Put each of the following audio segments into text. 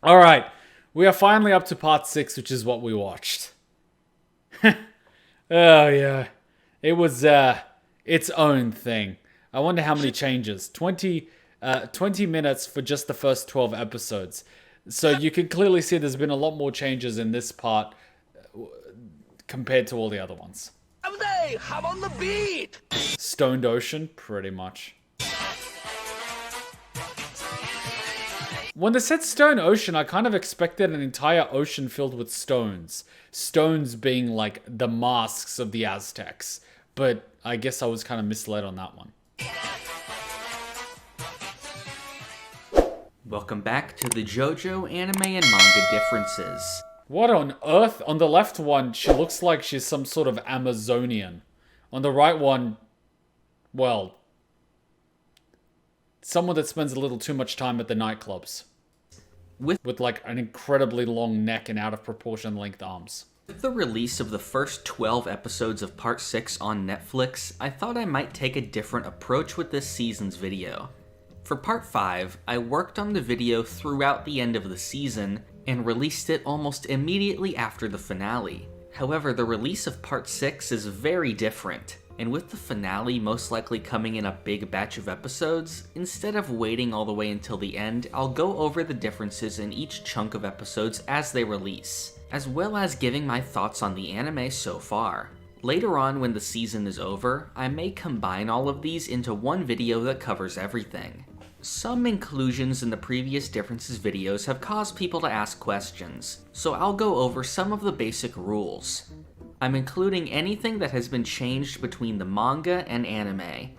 Alright, we are finally up to part 6, which is what we watched. Oh, yeah. It was, its own thing. I wonder how many changes. 20 minutes for just the first 12 episodes. So you can clearly see there's been a lot more changes in this part compared to all the other ones. Hop on the beat! Stoned Ocean, pretty much. When they said Stone Ocean, I kind of expected an entire ocean filled with stones. Stones being like the masks of the Aztecs. But I guess I was kind of misled on that one. Welcome back to the JoJo anime and manga differences. What on earth? On the left one, she looks like she's some sort of Amazonian. On the right one, well, someone that spends a little too much time at the nightclubs. With like an incredibly long neck and out of proportion length arms. With the release of the first 12 episodes of Part 6 on Netflix, I thought I might take a different approach with this season's video. For Part 5, I worked on the video throughout the end of the season and released it almost immediately after the finale. However, the release of Part 6 is very different, and with the finale most likely coming in a big batch of episodes, instead of waiting all the way until the end, I'll go over the differences in each chunk of episodes as they release, as well as giving my thoughts on the anime so far. Later on, when the season is over, I may combine all of these into one video that covers everything. Some inclusions in the previous differences videos have caused people to ask questions, so I'll go over some of the basic rules. I'm including anything that has been changed between the manga and anime.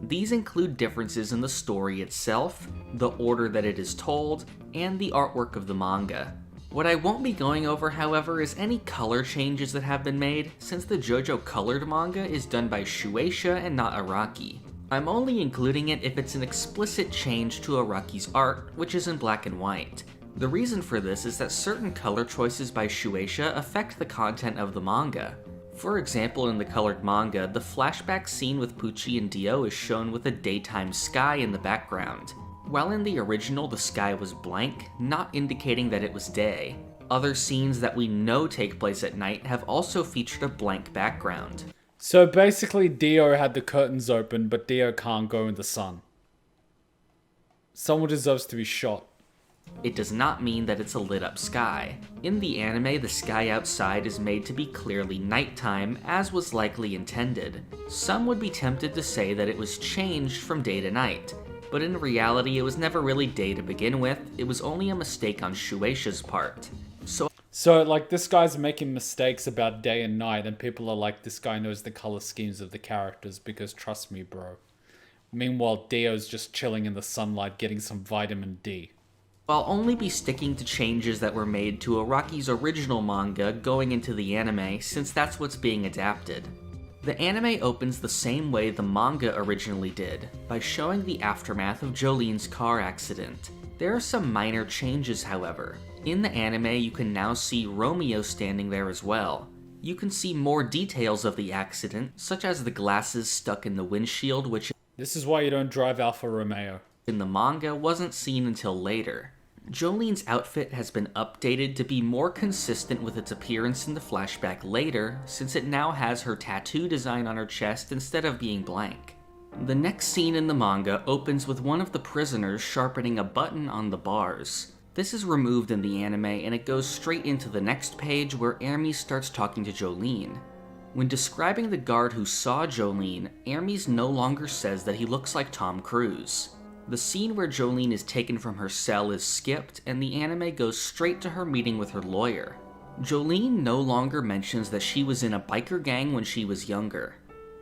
These include differences in the story itself, the order that it is told, and the artwork of the manga. What I won't be going over, however, is any color changes that have been made, since the JoJo colored manga is done by Shueisha and not Araki. I'm only including it if it's an explicit change to Araki's art, which is in black and white. The reason for this is that certain color choices by Shueisha affect the content of the manga. For example, in the colored manga, the flashback scene with Pucci and Dio is shown with a daytime sky in the background, while in the original the sky was blank, not indicating that it was day. Other scenes that we know take place at night have also featured a blank background. So basically Dio had the curtains open, but Dio can't go in the sun. Someone deserves to be shot. It does not mean that it's a lit up sky. In the anime, the sky outside is made to be clearly nighttime, as was likely intended. Some would be tempted to say that it was changed from day to night, but in reality it was never really day to begin with, it was only a mistake on Shueisha's part. So, like, this guy's making mistakes about day and night, and people are like, this guy knows the color schemes of the characters, because trust me, bro. Meanwhile, Dio's just chilling in the sunlight getting some vitamin D. I'll only be sticking to changes that were made to Araki's original manga going into the anime, since that's what's being adapted. The anime opens the same way the manga originally did, by showing the aftermath of Jolene's car accident. There are some minor changes, however. In the anime, you can now see Romeo standing there as well. You can see more details of the accident, such as the glasses stuck in the windshield, which This is why you don't drive Alfa Romeo. in the manga wasn't seen until later. Jolene's outfit has been updated to be more consistent with its appearance in the flashback later, since it now has her tattoo design on her chest instead of being blank. The next scene in the manga opens with one of the prisoners sharpening a button on the bars. This is removed in the anime and it goes straight into the next page where Hermes starts talking to Jolene. When describing the guard who saw Jolene, Hermes no longer says that he looks like Tom Cruise. The scene where Jolene is taken from her cell is skipped, and the anime goes straight to her meeting with her lawyer. Jolene no longer mentions that she was in a biker gang when she was younger.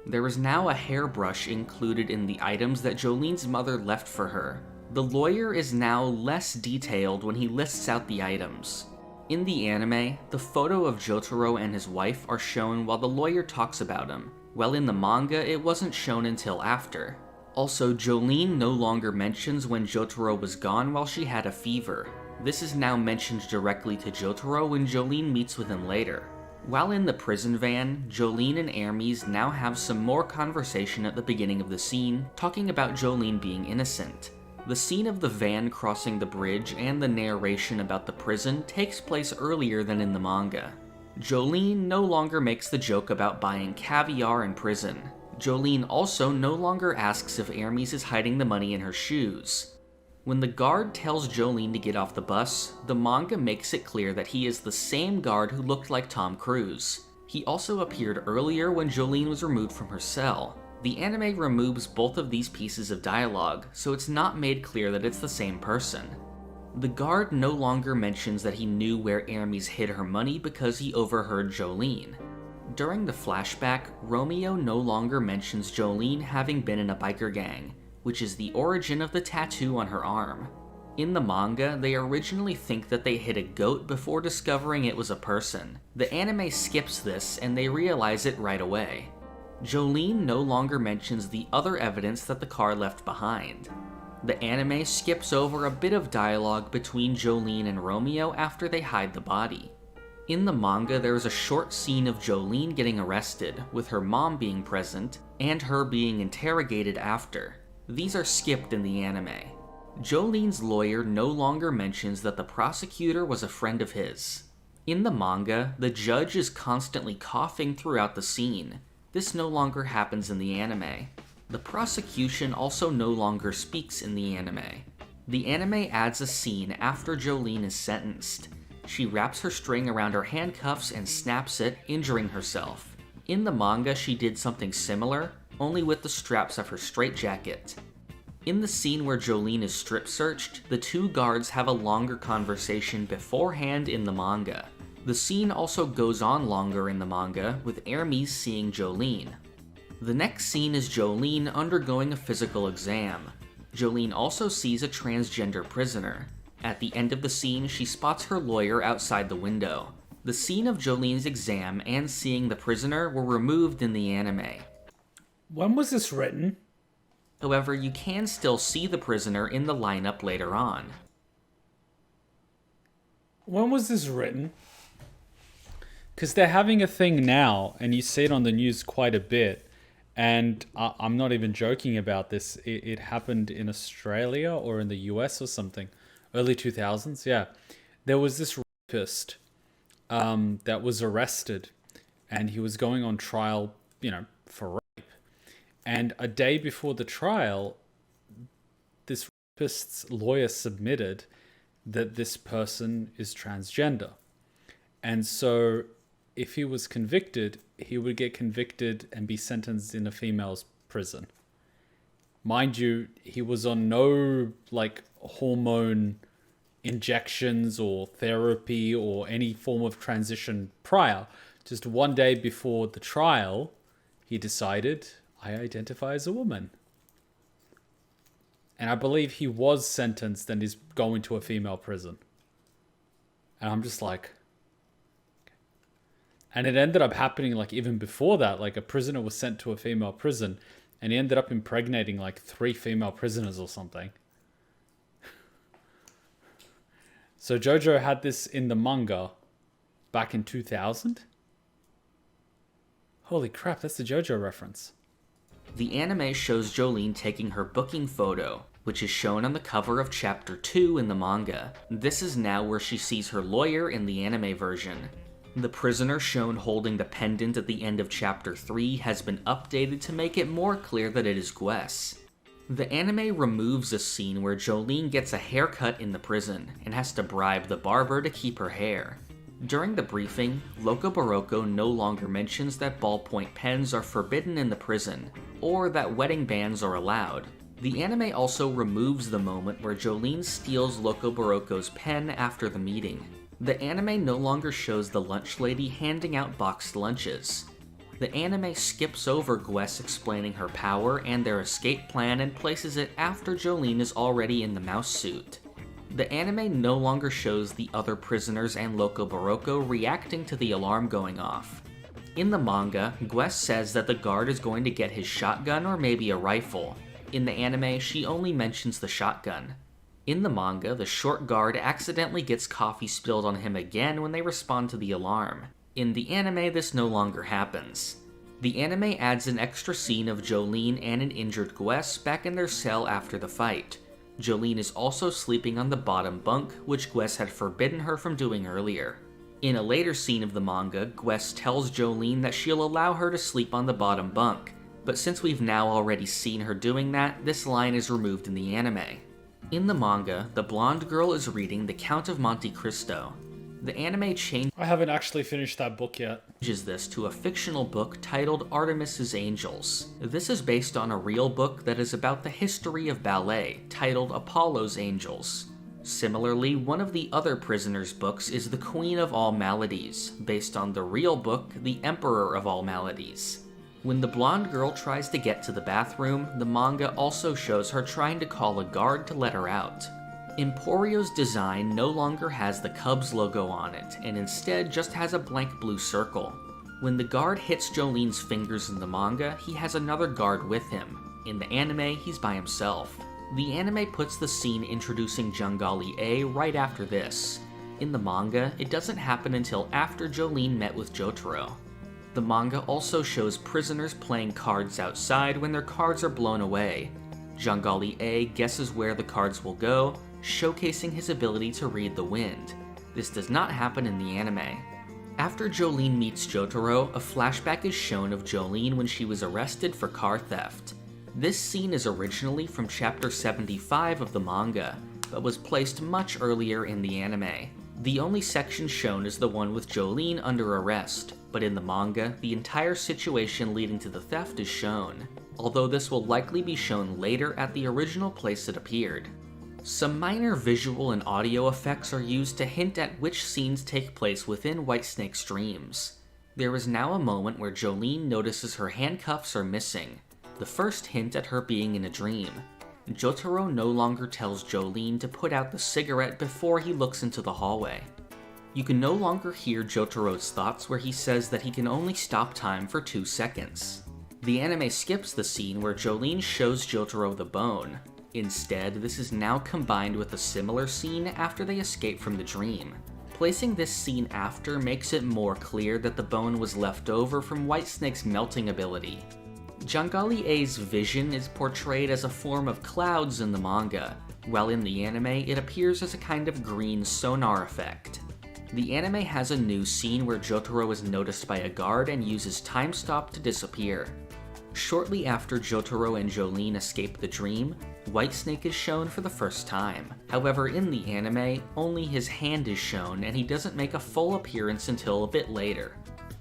There is now a hairbrush included in the items that Jolene's mother left for her. The lawyer is now less detailed when he lists out the items. In the anime, the photo of Jotaro and his wife are shown while the lawyer talks about him, while in the manga it wasn't shown until after. Also, Jolene no longer mentions when Jotaro was gone while she had a fever. This is now mentioned directly to Jotaro when Jolene meets with him later. While in the prison van, Jolene and Hermes now have some more conversation at the beginning of the scene, talking about Jolene being innocent. The scene of the van crossing the bridge and the narration about the prison takes place earlier than in the manga. Jolene no longer makes the joke about buying caviar in prison. Jolene also no longer asks if Hermes is hiding the money in her shoes. When the guard tells Jolene to get off the bus, the manga makes it clear that he is the same guard who looked like Tom Cruise. He also appeared earlier when Jolene was removed from her cell. The anime removes both of these pieces of dialogue, so it's not made clear that it's the same person. The guard no longer mentions that he knew where Hermes hid her money because he overheard Jolene. During the flashback, Romeo no longer mentions Jolene having been in a biker gang, which is the origin of the tattoo on her arm. In the manga, they originally think that they hit a goat before discovering it was a person. The anime skips this, and they realize it right away. Jolene no longer mentions the other evidence that the car left behind. The anime skips over a bit of dialogue between Jolene and Romeo after they hide the body. In the manga, there is a short scene of Jolene getting arrested, with her mom being present, and her being interrogated after. These are skipped in the anime. Jolene's lawyer no longer mentions that the prosecutor was a friend of his. In the manga, the judge is constantly coughing throughout the scene. This no longer happens in the anime. The prosecution also no longer speaks in the anime. The anime adds a scene after Jolene is sentenced. She wraps her string around her handcuffs and snaps it, injuring herself. In the manga, she did something similar, only with the straps of her straitjacket. In the scene where Jolene is strip searched, the two guards have a longer conversation beforehand in the manga. The scene also goes on longer in the manga, with Hermes seeing Jolene. The next scene is Jolene undergoing a physical exam. Jolene also sees a transgender prisoner. At the end of the scene, she spots her lawyer outside the window. The scene of Jolene's exam and seeing the prisoner were removed in the anime. When was this written? However, you can still see the prisoner in the lineup later on. When was this written? Because they're having a thing now, and you see it on the news quite a bit. And I'm not even joking about this. It happened in Australia or in the US or something. Early 2000s, yeah. There was this rapist that was arrested. And he was going on trial, for rape. And a day before the trial, this rapist's lawyer submitted that this person is transgender. And so if he was convicted, he would get convicted and be sentenced in a female's prison. Mind you, he was on no hormone injections or therapy or any form of transition prior. Just one day before the trial, he decided, I identify as a woman. And I believe he was sentenced and is going to a female prison. And I'm just like... And it ended up happening even before that. A prisoner was sent to a female prison and he ended up impregnating 3 female prisoners or something. So JoJo had this in the manga back in 2000? Holy crap, that's the JoJo reference. The anime shows Jolene taking her booking photo, which is shown on the cover of Chapter 2 in the manga. This is now where she sees her lawyer in the anime version. The prisoner shown holding the pendant at the end of Chapter 3 has been updated to make it more clear that it is Gwes. The anime removes a scene where Jolene gets a haircut in the prison and has to bribe the barber to keep her hair. During the briefing, Loco Barocco no longer mentions that ballpoint pens are forbidden in the prison, or that wedding bands are allowed. The anime also removes the moment where Jolene steals Loco Barocco's pen after the meeting. The anime no longer shows the lunch lady handing out boxed lunches. The anime skips over Gwes explaining her power and their escape plan and places it after Jolene is already in the mouse suit. The anime no longer shows the other prisoners and Loco Barocco reacting to the alarm going off. In the manga, Gwes says that the guard is going to get his shotgun or maybe a rifle. In the anime, she only mentions the shotgun. In the manga, the short guard accidentally gets coffee spilled on him again when they respond to the alarm. In the anime, this no longer happens. The anime adds an extra scene of Jolene and an injured Gwes back in their cell after the fight. Jolene is also sleeping on the bottom bunk, which Gwess had forbidden her from doing earlier. In a later scene of the manga, Gwess tells Jolene that she'll allow her to sleep on the bottom bunk, but since we've now already seen her doing that, this line is removed in the anime. In the manga, the blonde girl is reading The Count of Monte Cristo. The anime I haven't actually finished that book yet. changes this to a fictional book titled Artemis's Angels. This is based on a real book that is about the history of ballet, titled Apollo's Angels. Similarly, one of the other prisoners' books is The Queen of All Maladies, based on the real book The Emperor of All Maladies. When the blonde girl tries to get to the bathroom, the manga also shows her trying to call a guard to let her out. Emporio's design no longer has the Cubs logo on it, and instead just has a blank blue circle. When the guard hits Jolene's fingers in the manga, he has another guard with him. In the anime, he's by himself. The anime puts the scene introducing Jangali A right after this. In the manga, it doesn't happen until after Jolene met with Jotaro. The manga also shows prisoners playing cards outside when their cards are blown away. Jangali A guesses where the cards will go, showcasing his ability to read the wind. This does not happen in the anime. After Jolene meets Jotaro, a flashback is shown of Jolene when she was arrested for car theft. This scene is originally from chapter 75 of the manga, but was placed much earlier in the anime. The only section shown is the one with Jolene under arrest, but in the manga, the entire situation leading to the theft is shown, although this will likely be shown later at the original place it appeared. Some minor visual and audio effects are used to hint at which scenes take place within Whitesnake's dreams. There is now a moment where Jolene notices her handcuffs are missing, the first hint at her being in a dream. Jotaro no longer tells Jolene to put out the cigarette before he looks into the hallway. You can no longer hear Jotaro's thoughts where he says that he can only stop time for 2 seconds. The anime skips the scene where Jolene shows Jotaro the bone. Instead, this is now combined with a similar scene after they escape from the dream. Placing this scene after makes it more clear that the bone was left over from Whitesnake's melting ability. Jangali A's vision is portrayed as a form of clouds in the manga, while in the anime it appears as a kind of green sonar effect. The anime has a new scene where Jotaro is noticed by a guard and uses time stop to disappear. Shortly after Jotaro and Jolene escape the dream, Whitesnake is shown for the first time. However, in the anime, only his hand is shown and he doesn't make a full appearance until a bit later.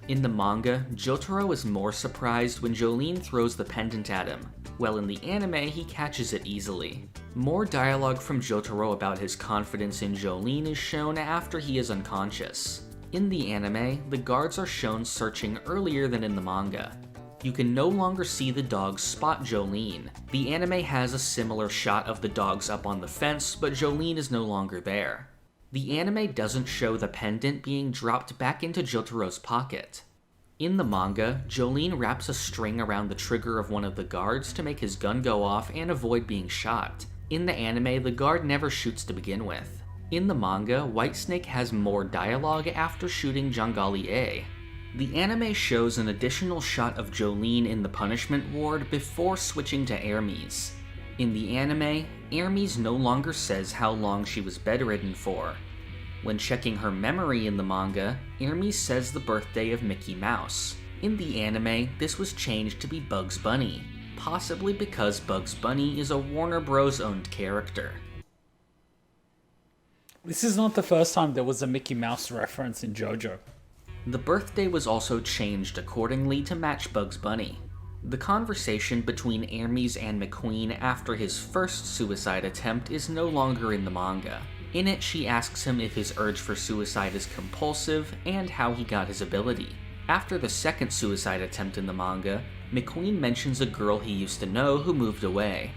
In the manga, Jotaro is more surprised when Jolene throws the pendant at him, while in the anime he catches it easily. More dialogue from Jotaro about his confidence in Jolene is shown after he is unconscious. In the anime, the guards are shown searching earlier than in the manga. You can no longer see the dogs spot Jolene. The anime has a similar shot of the dogs up on the fence, but Jolene is no longer there. The anime doesn't show the pendant being dropped back into Jotaro's pocket. In the manga, Jolene wraps a string around the trigger of one of the guards to make his gun go off and avoid being shot. In the anime, the guard never shoots to begin with. In the manga, Whitesnake has more dialogue after shooting Jangali A. The anime shows an additional shot of Jolene in the punishment ward before switching to Hermes. In the anime, Hermes no longer says how long she was bedridden for. When checking her memory in the manga, Hermes says the birthday of Mickey Mouse. In the anime, this was changed to be Bugs Bunny, possibly because Bugs Bunny is a Warner Bros. Owned character. This is not the first time there was a Mickey Mouse reference in JoJo. The birthday was also changed accordingly to match Bugs Bunny. The conversation between Hermes and McQueen after his first suicide attempt is no longer in the manga. In it, she asks him if his urge for suicide is compulsive and how he got his ability. After the second suicide attempt in the manga, McQueen mentions a girl he used to know who moved away.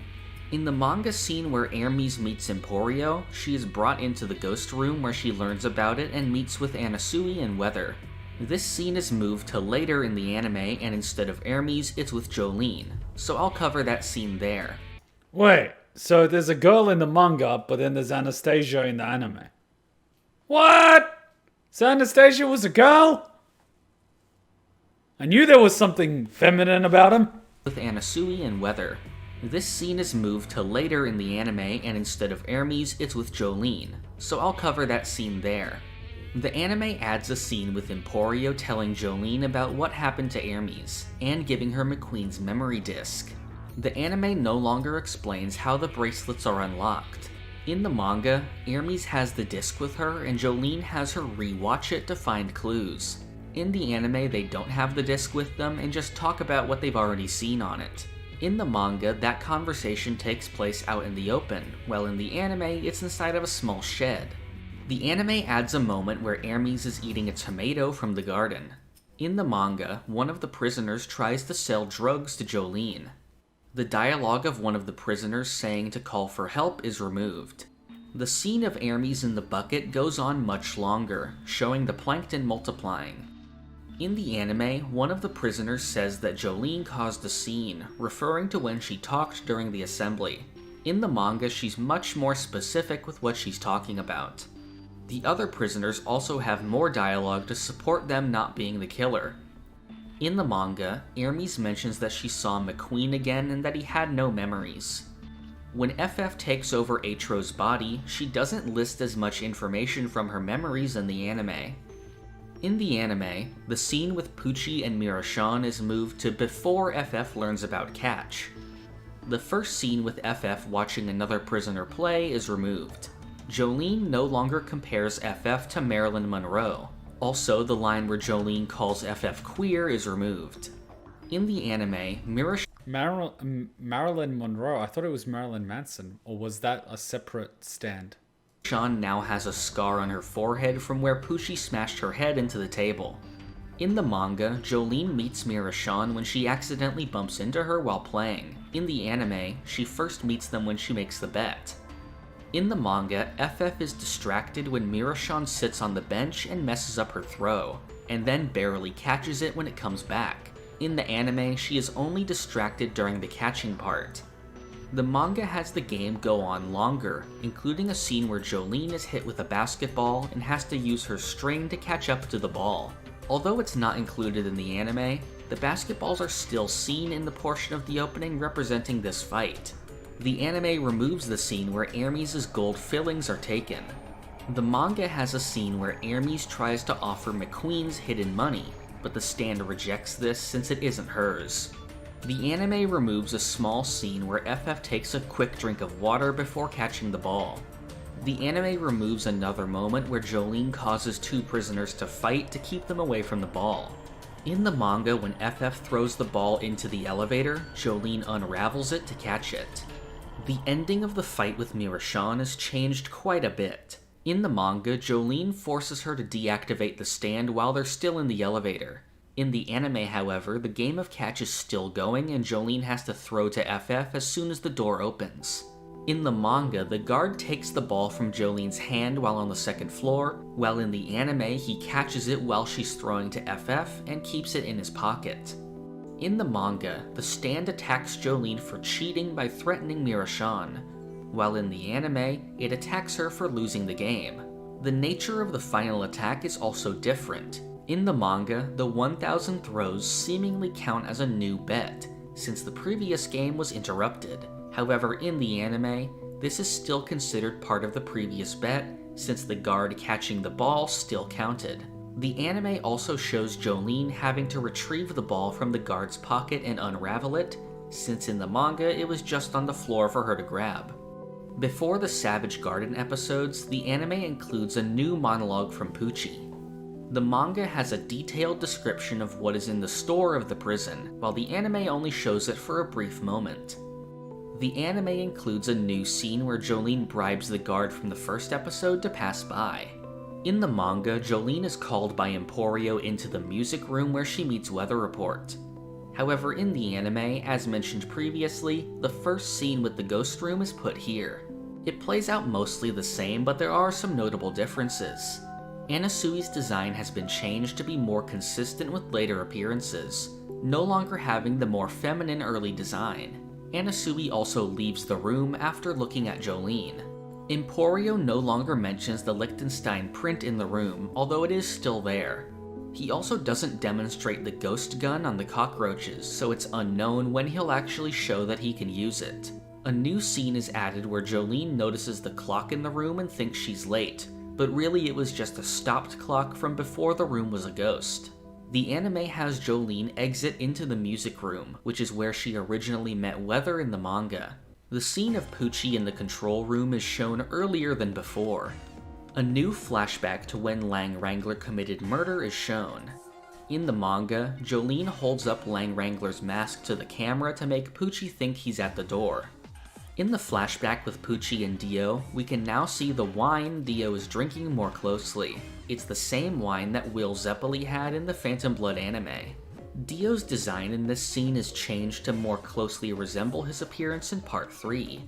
In the manga scene where Hermes meets Emporio, she is brought into the ghost room where she learns about it and meets with Anasui and Weather. This scene is moved to later in the anime, and instead of Hermes, it's with Jolene, so I'll cover that scene there. Wait, so there's a girl in the manga, but then there's Anastasia in the anime. What? So Anastasia was a girl? I knew there was something feminine about him. With Anasui and Weather. This scene is moved to later in the anime, and instead of Hermes, it's with Jolene, so I'll cover that scene there. The anime adds a scene with Emporio telling Jolene about what happened to Hermes, and giving her McQueen's memory disk. The anime no longer explains how the bracelets are unlocked. In the manga, Hermes has the disc with her, and Jolene has her re-watch it to find clues. In the anime, they don't have the disc with them and just talk about what they've already seen on it. In the manga, that conversation takes place out in the open, while in the anime, it's inside of a small shed. The anime adds a moment where Hermes is eating a tomato from the garden. In the manga, one of the prisoners tries to sell drugs to Jolene. The dialogue of one of the prisoners saying to call for help is removed. The scene of Hermes in the bucket goes on much longer, showing the plankton multiplying. In the anime, one of the prisoners says that Jolene caused a scene, referring to when she talked during the assembly. In the manga, she's much more specific with what she's talking about. The other prisoners also have more dialogue to support them not being the killer. In the manga, Hermes mentions that she saw McQueen again and that he had no memories. When FF takes over Atro's body, she doesn't list as much information from her memories in the anime. In the anime, the scene with Pucci and Mira-chan is moved to before FF learns about Catch. The first scene with FF watching another prisoner play is removed. Jolene no longer compares FF to Marilyn Monroe. Also, the line where Jolene calls FF queer is removed. In the anime, Marilyn Monroe, I thought it was Marilyn Manson, or was that a separate stand? Mira-chan now has a scar on her forehead from where Pucci smashed her head into the table. In the manga, Jolene meets Mira-chan when she accidentally bumps into her while playing. In the anime, she first meets them when she makes the bet. In the manga, FF is distracted when Mira-chan sits on the bench and messes up her throw, and then barely catches it when it comes back. In the anime, she is only distracted during the catching part. The manga has the game go on longer, including a scene where Jolene is hit with a basketball and has to use her string to catch up to the ball. Although it's not included in the anime, the basketballs are still seen in the portion of the opening representing this fight. The anime removes the scene where Hermes' gold fillings are taken. The manga has a scene where Hermes tries to offer McQueen's hidden money, but the stand rejects this since it isn't hers. The anime removes a small scene where FF takes a quick drink of water before catching the ball. The anime removes another moment where Jolene causes two prisoners to fight to keep them away from the ball. In the manga, when FF throws the ball into the elevator, Jolene unravels it to catch it. The ending of the fight with Mira-chan is changed quite a bit. In the manga, Jolene forces her to deactivate the stand while they're still in the elevator. In the anime, however, the game of catch is still going and Jolene has to throw to FF as soon as the door opens. In the manga, the guard takes the ball from Jolene's hand while on the second floor, while in the anime he catches it while she's throwing to FF and keeps it in his pocket. In the manga, the stand attacks Jolene for cheating by threatening Mira-chan, while in the anime, it attacks her for losing the game. The nature of the final attack is also different. In the manga, the 1,000 throws seemingly count as a new bet, since the previous game was interrupted. However, in the anime, this is still considered part of the previous bet, since the guard catching the ball still counted. The anime also shows Jolene having to retrieve the ball from the guard's pocket and unravel it, since in the manga it was just on the floor for her to grab. Before the Savage Garden episodes, the anime includes a new monologue from Pucci. The manga has a detailed description of what is in the store of the prison, while the anime only shows it for a brief moment. The anime includes a new scene where Jolene bribes the guard from the first episode to pass by. In the manga, Jolene is called by Emporio into the music room where she meets Weather Report. However, in the anime, as mentioned previously, the first scene with the ghost room is put here. It plays out mostly the same, but there are some notable differences. Anasui's design has been changed to be more consistent with later appearances, no longer having the more feminine early design. Anasui also leaves the room after looking at Jolene. Emporio no longer mentions the Liechtenstein print in the room, although it is still there. He also doesn't demonstrate the ghost gun on the cockroaches, so it's unknown when he'll actually show that he can use it. A new scene is added where Jolene notices the clock in the room and thinks she's late, but really it was just a stopped clock from before the room was a ghost. The anime has Jolene exit into the music room, which is where she originally met Weather in the manga. The scene of Poochie in the control room is shown earlier than before. A new flashback to when Lang Wrangler committed murder is shown. In the manga, Jolene holds up Lang Wrangler's mask to the camera to make Poochie think he's at the door. In the flashback with Poochie and Dio, we can now see the wine Dio is drinking more closely. It's the same wine that Will Zeppeli had in the Phantom Blood anime. Dio's design in this scene is changed to more closely resemble his appearance in Part 3.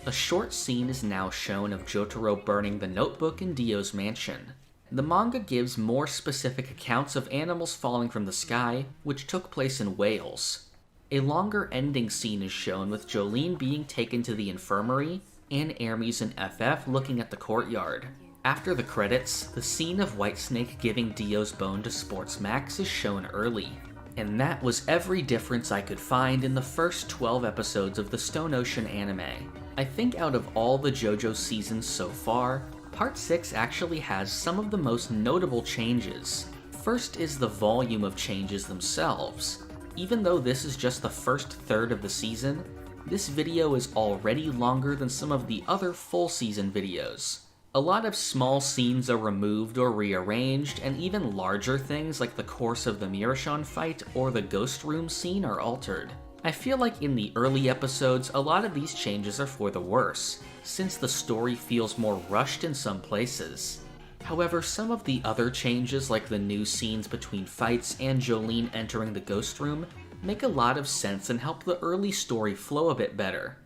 A short scene is now shown of Jotaro burning the notebook in Dio's mansion. The manga gives more specific accounts of animals falling from the sky, which took place in Wales. A longer ending scene is shown with Jolene being taken to the infirmary, and Hermes and FF looking at the courtyard. After the credits, the scene of Whitesnake giving Dio's bone to Sports Max is shown early. And that was every difference I could find in the first 12 episodes of the Stone Ocean anime. I think out of all the JoJo's seasons so far, Part 6 actually has some of the most notable changes. First is the volume of changes themselves. Even though this is just the first third of the season, this video is already longer than some of the other full season videos. A lot of small scenes are removed or rearranged, and even larger things like the course of the Mirashon fight or the ghost room scene are altered. I feel like in the early episodes, a lot of these changes are for the worse, since the story feels more rushed in some places. However, some of the other changes, like the new scenes between fights and Jolene entering the ghost room, make a lot of sense and help the early story flow a bit better.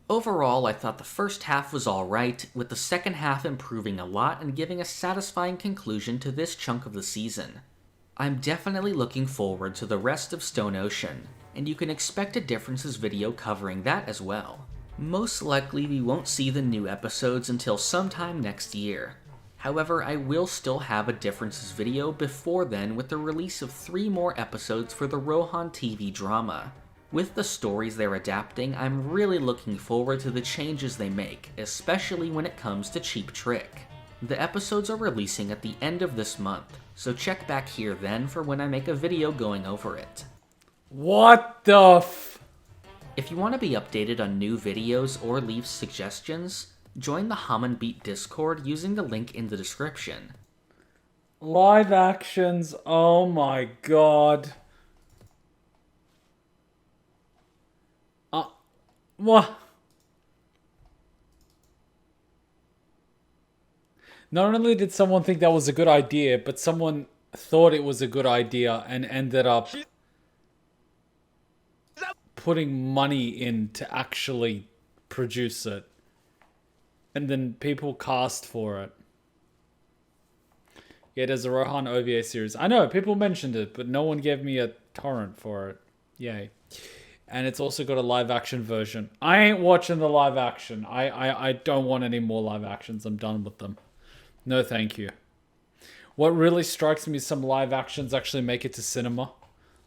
Overall, I thought the first half was alright, with the second half improving a lot and giving a satisfying conclusion to this chunk of the season. I'm definitely looking forward to the rest of Stone Ocean, and you can expect a differences video covering that as well. Most likely we won't see the new episodes until sometime next year. However, I will still have a differences video before then with the release of 3 more episodes for the Rohan TV drama. With the stories they're adapting, I'm really looking forward to the changes they make, especially when it comes to Cheap Trick. The episodes are releasing at the end of this month, so check back here then for when I make a video going over it. What the f... If you want to be updated on new videos or leave suggestions, join the Hum and Beat Discord using the link in the description. Live actions, oh my god. What? Not only did someone think that was a good idea, but someone thought it was a good idea and ended up putting money in to actually produce it. And then people cast for it. Yeah, there's a Rohan OVA series. I know, people mentioned it, but no one gave me a torrent for it. Yay. And it's also got a live action version. I ain't watching the live action. I don't want any more live actions. I'm done with them. No thank you. What really strikes me is some live actions actually make it to cinema.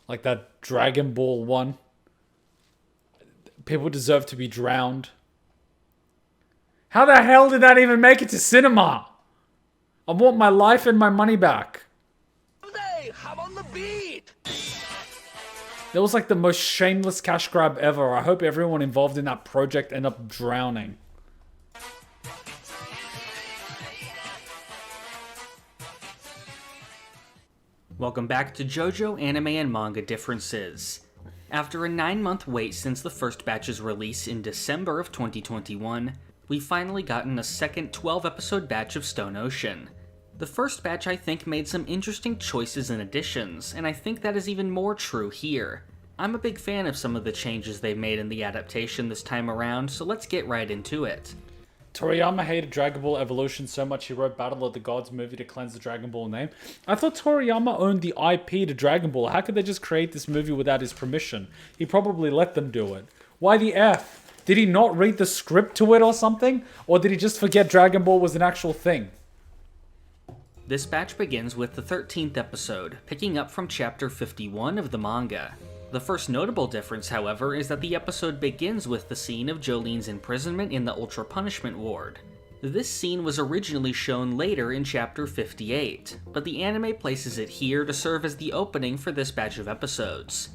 Like that Dragon Ball one. People deserve to be drowned. How the hell did that even make it to cinema? I want my life and my money back. Hey, I'm on the beat. That was like the most shameless cash grab ever. I hope everyone involved in that project end up drowning. Welcome back to JoJo Anime and Manga Differences. After a 9-month wait since the first batch's release in December of 2021, we've finally gotten a second 12-episode batch of Stone Ocean. The first batch, I think, made some interesting choices and additions, and I think that is even more true here. I'm a big fan of some of the changes they've made in the adaptation this time around, so let's get right into it. Toriyama hated Dragon Ball Evolution so much he wrote Battle of the Gods movie to cleanse the Dragon Ball name. I thought Toriyama owned the IP to Dragon Ball. How could they just create this movie without his permission? He probably let them do it. Why the F? Did he not read the script to it or something? Or did he just forget Dragon Ball was an actual thing? This batch begins with the 13th episode, picking up from chapter 51 of the manga. The first notable difference, however, is that the episode begins with the scene of Jolene's imprisonment in the Ultra Punishment Ward. This scene was originally shown later in chapter 58, but the anime places it here to serve as the opening for this batch of episodes.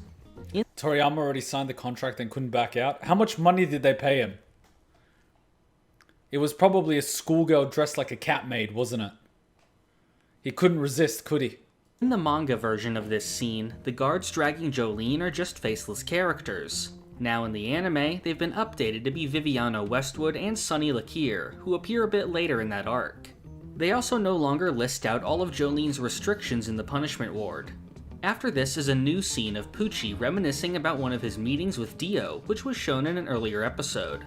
Toriyama already signed the contract and couldn't back out. How much money did they pay him? It was probably a schoolgirl dressed like a cat maid, wasn't it? He couldn't resist, could he? In the manga version of this scene, the guards dragging Jolene are just faceless characters. Now in the anime, they've been updated to be Viviano Westwood and Sonny Lakir, who appear a bit later in that arc. They also no longer list out all of Jolene's restrictions in the punishment ward. After this is a new scene of Pucci reminiscing about one of his meetings with Dio, which was shown in an earlier episode.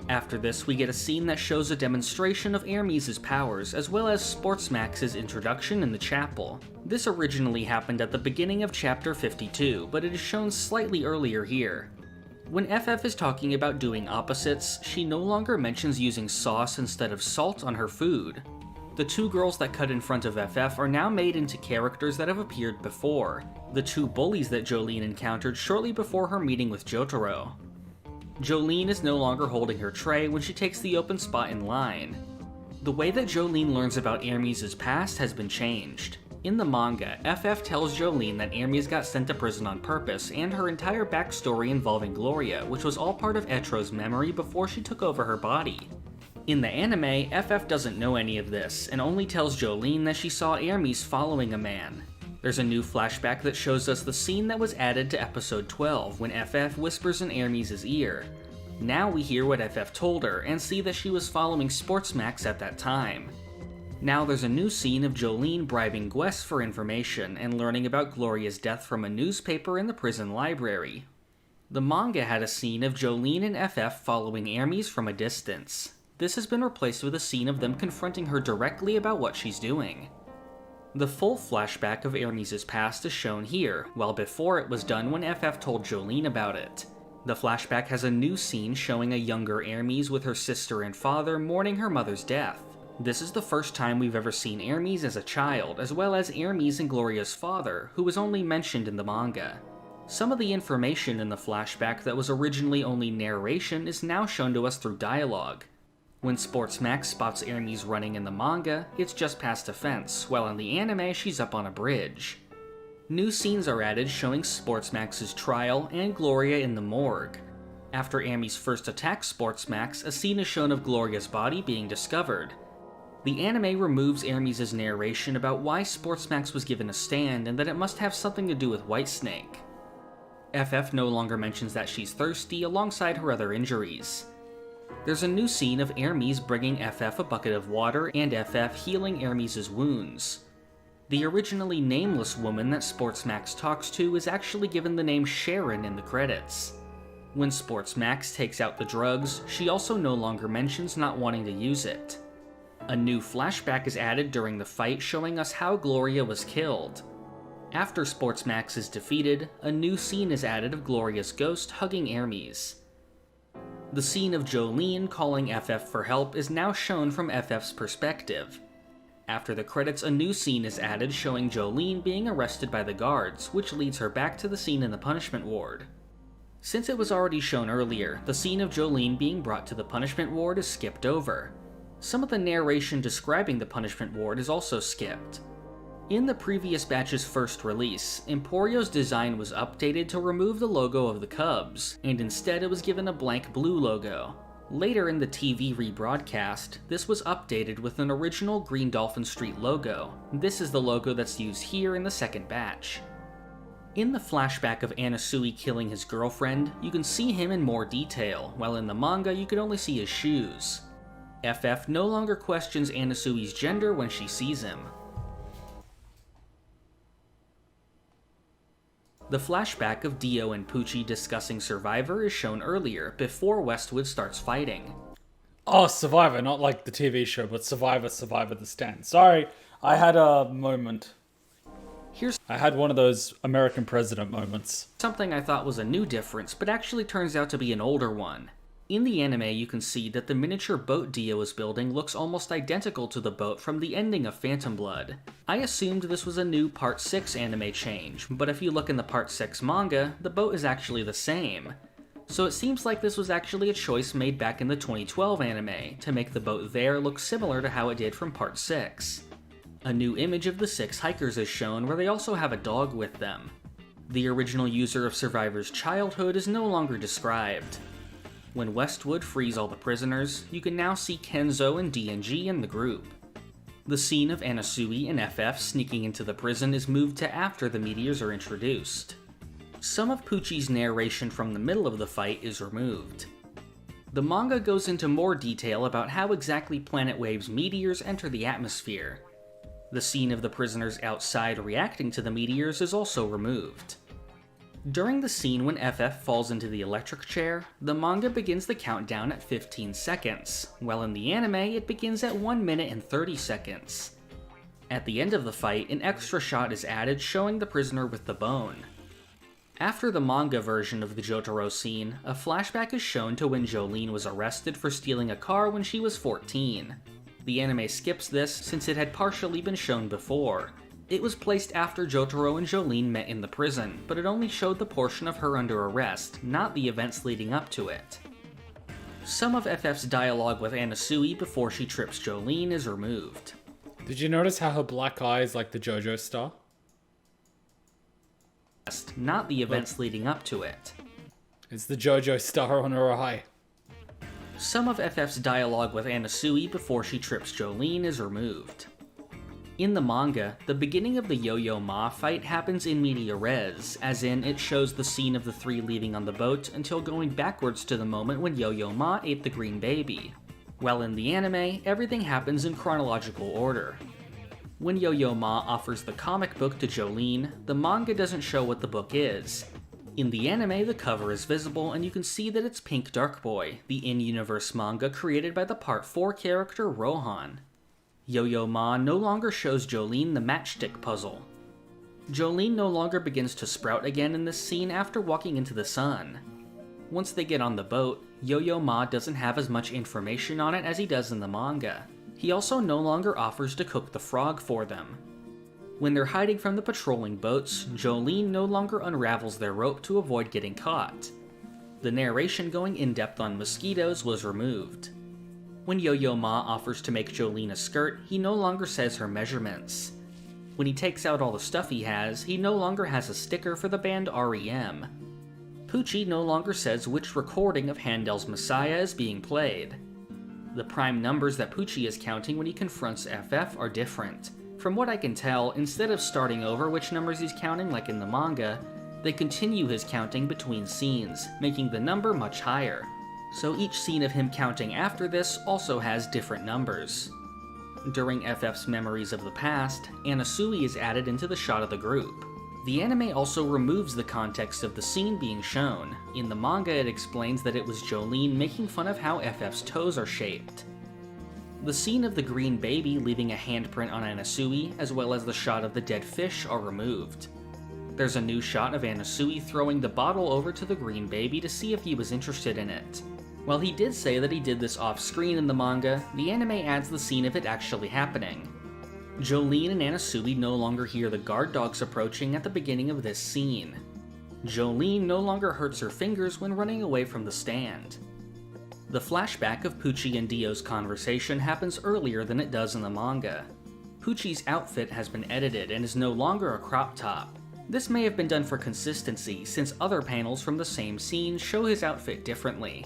After this, we get a scene that shows a demonstration of Hermes' powers, as well as Sportsmax's introduction in the chapel. This originally happened at the beginning of chapter 52, but it is shown slightly earlier here. When FF is talking about doing opposites, she no longer mentions using sauce instead of salt on her food. The two girls that cut in front of FF are now made into characters that have appeared before, the two bullies that Jolene encountered shortly before her meeting with Jotaro. Jolene is no longer holding her tray when she takes the open spot in line. The way that Jolene learns about Hermes' past has been changed. In the manga, FF tells Jolene that Hermes got sent to prison on purpose, and her entire backstory involving Gloria, which was all part of Etro's memory before she took over her body. In the anime, FF doesn't know any of this, and only tells Jolene that she saw Hermes following a man. There's a new flashback that shows us the scene that was added to episode 12, when FF whispers in Hermes' ear. Now we hear what FF told her, and see that she was following Sportsmax at that time. Now there's a new scene of Jolene bribing Gwes for information and learning about Gloria's death from a newspaper in the prison library. The manga had a scene of Jolene and FF following Hermes from a distance. This has been replaced with a scene of them confronting her directly about what she's doing. The full flashback of Hermes' past is shown here, while before it was done when FF told Jolene about it. The flashback has a new scene showing a younger Hermes with her sister and father mourning her mother's death. This is the first time we've ever seen Hermes as a child, as well as Hermes and Gloria's father, who was only mentioned in the manga. Some of the information in the flashback that was originally only narration is now shown to us through dialogue. When Sportsmax spots Hermes running in the manga, it's just past a fence, while in the anime she's up on a bridge. New scenes are added showing Sportsmax's trial and Gloria in the morgue. After Hermes first attacks Sportsmax, a scene is shown of Gloria's body being discovered. The anime removes Hermes' narration about why Sportsmax was given a stand and that it must have something to do with Whitesnake. FF no longer mentions that she's thirsty alongside her other injuries. There's a new scene of Hermes bringing FF a bucket of water and FF healing Hermes' wounds. The originally nameless woman that Sportsmax talks to is actually given the name Sharon in the credits. When Sportsmax takes out the drugs, she also no longer mentions not wanting to use it. A new flashback is added during the fight showing us how Gloria was killed. After Sportsmax is defeated, a new scene is added of Gloria's ghost hugging Hermes. The scene of Jolene calling FF for help is now shown from FF's perspective. After the credits, a new scene is added showing Jolene being arrested by the guards, which leads her back to the scene in the punishment ward. Since it was already shown earlier, the scene of Jolene being brought to the punishment ward is skipped over. Some of the narration describing the punishment ward is also skipped. In the previous batch's first release, Emporio's design was updated to remove the logo of the Cubs, and instead it was given a blank blue logo. Later in the TV rebroadcast, this was updated with an original Green Dolphin Street logo. This is the logo that's used here in the second batch. In the flashback of Anasui killing his girlfriend, you can see him in more detail, while in the manga you could only see his shoes. FF no longer questions Anasui's gender when she sees him. The flashback of Dio and Pucci discussing Survivor is shown earlier, before Westwood starts fighting. Oh, Survivor, not like the TV show, but Survivor, The Stand. Sorry, I had a moment. I had one of those American president moments. Something I thought was a new difference, but actually turns out to be an older one. In the anime, you can see that the miniature boat Dio is building looks almost identical to the boat from the ending of Phantom Blood. I assumed this was a new Part 6 anime change, but if you look in the Part 6 manga, the boat is actually the same. So it seems like this was actually a choice made back in the 2012 anime, to make the boat there look similar to how it did from Part 6. A new image of the 6 hikers is shown where they also have a dog with them. The original user of Survivor's childhood is no longer described. When Westwood frees all the prisoners, you can now see Kenzo and D&G in the group. The scene of Anasui and FF sneaking into the prison is moved to after the meteors are introduced. Some of Pucci's narration from the middle of the fight is removed. The manga goes into more detail about how exactly Planet Wave's meteors enter the atmosphere. The scene of the prisoners outside reacting to the meteors is also removed. During the scene when FF falls into the electric chair, the manga begins the countdown at 15 seconds, while in the anime it begins at 1 minute and 30 seconds. At the end of the fight, an extra shot is added showing the prisoner with the bone. After the manga version of the Jotaro scene, a flashback is shown to when Jolene was arrested for stealing a car when she was 14. The anime skips this since it had partially been shown before. It was placed after Jotaro and Jolene met in the prison, but it only showed the portion of her under arrest, not the events leading up to it. Some of FF's dialogue with Anasui before she trips Jolene is removed. Did you notice how her black eye is like the JoJo's star? Not the events leading up to it. It's the JoJo star on her eye. Some of FF's dialogue with Anasui before she trips Jolene is removed. In the manga, the beginning of the Yo-Yo Ma fight happens in media res, as in it shows the scene of the 3 leaving on the boat until going backwards to the moment when Yo-Yo Ma ate the green baby. While in the anime, everything happens in chronological order. When Yo-Yo Ma offers the comic book to Jolene, the manga doesn't show what the book is. In the anime, the cover is visible and you can see that it's Pink Dark Boy, the in-universe manga created by the Part 4 character Rohan. Yo-Yo Ma no longer shows Jolene the matchstick puzzle. Jolene no longer begins to sprout again in this scene after walking into the sun. Once they get on the boat, Yo-Yo Ma doesn't have as much information on it as he does in the manga. He also no longer offers to cook the frog for them. When they're hiding from the patrolling boats, Jolene no longer unravels their rope to avoid getting caught. The narration going in-depth on mosquitoes was removed. When Yo-Yo Ma offers to make Jolene a skirt, he no longer says her measurements. When he takes out all the stuff he no longer has a sticker for the band REM. Pucci no longer says which recording of Handel's Messiah is being played. The prime numbers that Pucci is counting when he confronts FF are different. From what I can tell, instead of starting over which numbers he's counting like in the manga, they continue his counting between scenes, making the number much higher. So each scene of him counting after this also has different numbers. During FF's memories of the past, Anasui is added into the shot of the group. The anime also removes the context of the scene being shown. In the manga, it explains that it was Jolene making fun of how FF's toes are shaped. The scene of the green baby leaving a handprint on Anasui, as well as the shot of the dead fish, are removed. There's a new shot of Anasui throwing the bottle over to the green baby to see if he was interested in it. While he did say that he did this off-screen in the manga, the anime adds the scene of it actually happening. Jolene and Anasui no longer hear the guard dogs approaching at the beginning of this scene. Jolene no longer hurts her fingers when running away from the stand. The flashback of Pucci and Dio's conversation happens earlier than it does in the manga. Pucci's outfit has been edited and is no longer a crop top. This may have been done for consistency, since other panels from the same scene show his outfit differently.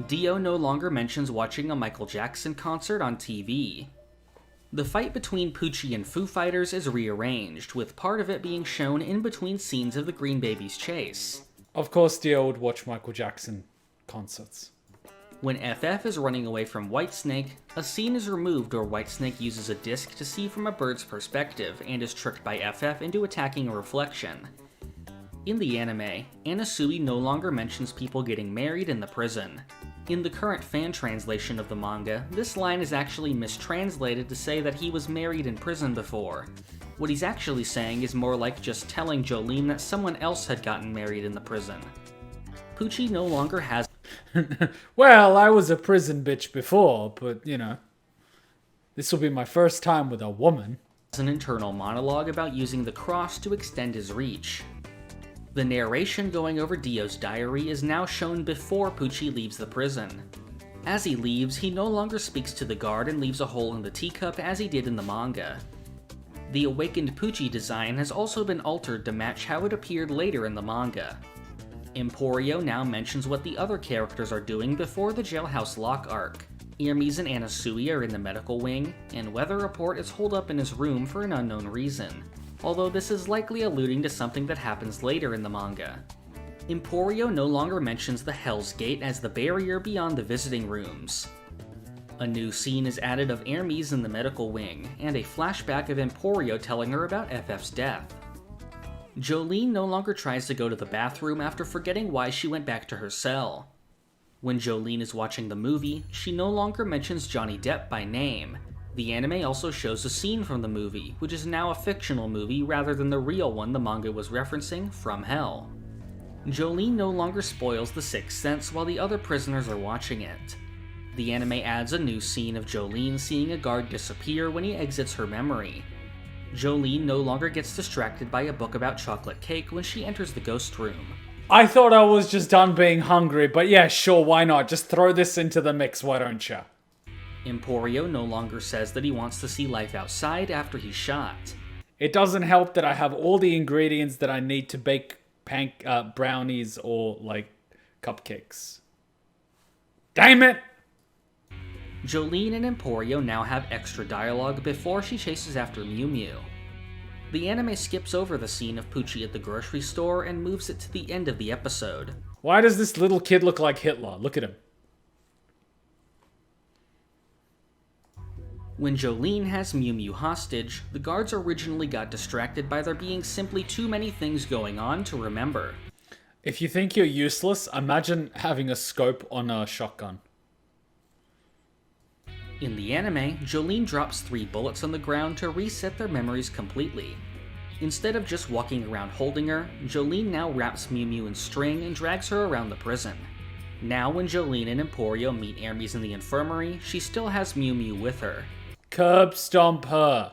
Dio no longer mentions watching a Michael Jackson concert on TV. The fight between Pucci and Foo Fighters is rearranged, with part of it being shown in between scenes of the Green Baby's chase. Of course, Dio would watch Michael Jackson concerts. When FF is running away from Whitesnake, a scene is removed where Whitesnake uses a disc to see from a bird's perspective and is tricked by FF into attacking a reflection. In the anime, Anasui no longer mentions people getting married in the prison. In the current fan translation of the manga, this line is actually mistranslated to say that he was married in prison before. What he's actually saying is more like just telling Jolene that someone else had gotten married in the prison. Pucci no longer has... Well, I was a prison bitch before, but, you know, this will be my first time with a woman. An internal monologue about using the cross to extend his reach. The narration going over Dio's diary is now shown before Pucci leaves the prison. As he leaves, he no longer speaks to the guard and leaves a hole in the teacup as he did in the manga. The awakened Pucci design has also been altered to match how it appeared later in the manga. Emporio now mentions what the other characters are doing before the jailhouse lock arc. Hermes and Anasui are in the medical wing, and Weather Report is holed up in his room for an unknown reason, although this is likely alluding to something that happens later in the manga. Emporio no longer mentions the Hell's Gate as the barrier beyond the visiting rooms. A new scene is added of Hermes in the medical wing, and a flashback of Emporio telling her about FF's death. Jolene no longer tries to go to the bathroom after forgetting why she went back to her cell. When Jolene is watching the movie, she no longer mentions Johnny Depp by name. The anime also shows a scene from the movie, which is now a fictional movie rather than the real one the manga was referencing, From Hell. Jolene no longer spoils the Sixth Sense while the other prisoners are watching it. The anime adds a new scene of Jolene seeing a guard disappear when he exits her memory. Jolene no longer gets distracted by a book about chocolate cake when she enters the ghost room. I thought I was just done being hungry, but yeah, sure, why not? Just throw this into the mix, why don't you? Emporio no longer says that he wants to see life outside after he's shot. It doesn't help that I have all the ingredients that I need to bake brownies or, like, cupcakes. Damn it! Jolene and Emporio now have extra dialogue before she chases after Mew Mew. The anime skips over the scene of Pucci at the grocery store and moves it to the end of the episode. Why does this little kid look like Hitler? Look at him. When Jolene has Mew Mew hostage, the guards originally got distracted by there being simply too many things going on to remember. If you think you're useless, imagine having a scope on a shotgun. In the anime, Jolene drops 3 bullets on the ground to reset their memories completely. Instead of just walking around holding her, Jolene now wraps Mew Mew in string and drags her around the prison. Now when Jolene and Emporio meet Hermes in the infirmary, she still has Mew Mew with her. Curb stomp her.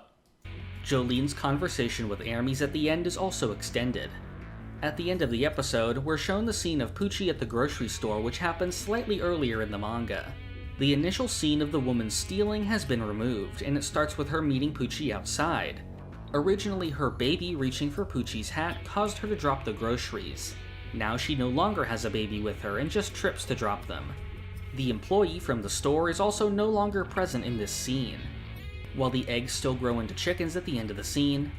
Jolene's conversation with Hermes at the end is also extended. At the end of the episode, we're shown the scene of Pucci at the grocery store, which happens slightly earlier in the manga. The initial scene of the woman stealing has been removed, and it starts with her meeting Pucci outside. Originally, her baby reaching for Pucci's hat caused her to drop the groceries. Now she no longer has a baby with her and just trips to drop them. The employee from the store is also no longer present in this scene. While the eggs still grow into chickens at the end of the scene,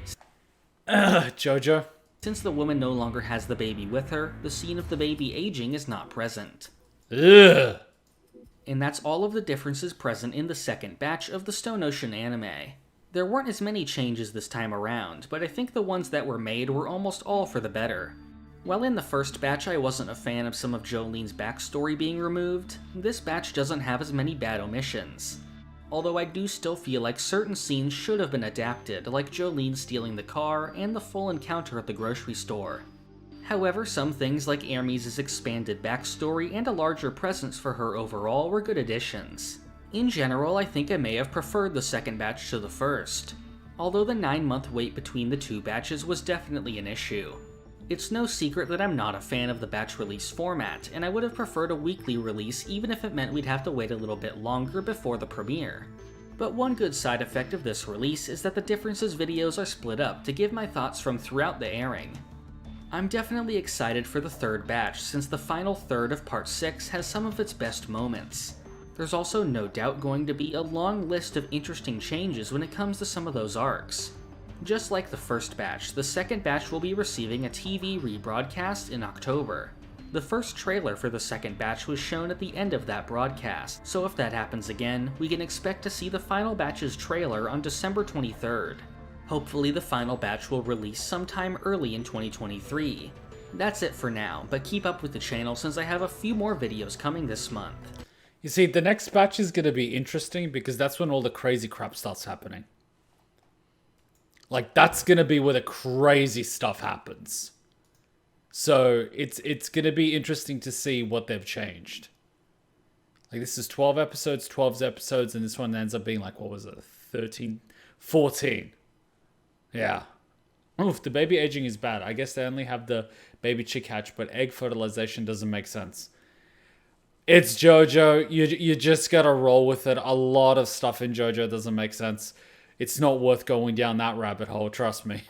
Jojo. Since the woman no longer has the baby with her, the scene of the baby aging is not present. Ugh. And that's all of the differences present in the second batch of the Stone Ocean anime. There weren't as many changes this time around, but I think the ones that were made were almost all for the better. While in the first batch I wasn't a fan of some of Jolene's backstory being removed, this batch doesn't have as many bad omissions. Although I do still feel like certain scenes should have been adapted, like Jolene stealing the car and the full encounter at the grocery store. However, some things like Hermes' expanded backstory and a larger presence for her overall were good additions. In general, I think I may have preferred the second batch to the first, although the 9-month wait between the 2 batches was definitely an issue. It's no secret that I'm not a fan of the batch release format, and I would have preferred a weekly release even if it meant we'd have to wait a little bit longer before the premiere. But one good side effect of this release is that the differences videos are split up to give my thoughts from throughout the airing. I'm definitely excited for the third batch since the final third of Part 6 has some of its best moments. There's also no doubt going to be a long list of interesting changes when it comes to some of those arcs. Just like the first batch, the second batch will be receiving a TV rebroadcast in October. The first trailer for the second batch was shown at the end of that broadcast, so if that happens again, we can expect to see the final batch's trailer on December 23rd. Hopefully the final batch will release sometime early in 2023. That's it for now, but keep up with the channel since I have a few more videos coming this month. You see, the next batch is going to be interesting because that's when all the crazy crap starts happening. Like, that's going to be where the crazy stuff happens. So, it's going to be interesting to see what they've changed. Like, this is 12 episodes, and this one ends up being like, what was it, 13, 14. Yeah. Oof, the baby aging is bad. I guess they only have the baby chick hatch, but egg fertilization doesn't make sense. It's JoJo. You just gotta roll with it. A lot of stuff in JoJo doesn't make sense. It's not worth going down that rabbit hole, trust me.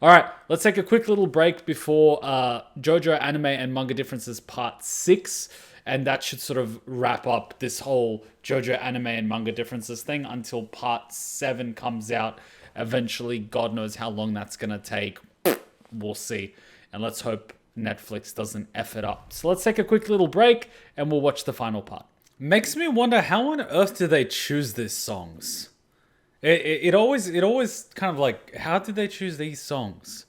All right, let's take a quick little break before JoJo Anime and Manga Differences Part 6. And that should sort of wrap up this whole JoJo Anime and Manga Differences thing until Part 7 comes out. Eventually, God knows how long that's going to take. We'll see. And let's hope Netflix doesn't F it up. So let's take a quick little break and we'll watch the final part. Makes me wonder, how on earth do they choose these songs? It always kind of like, how did they choose these songs?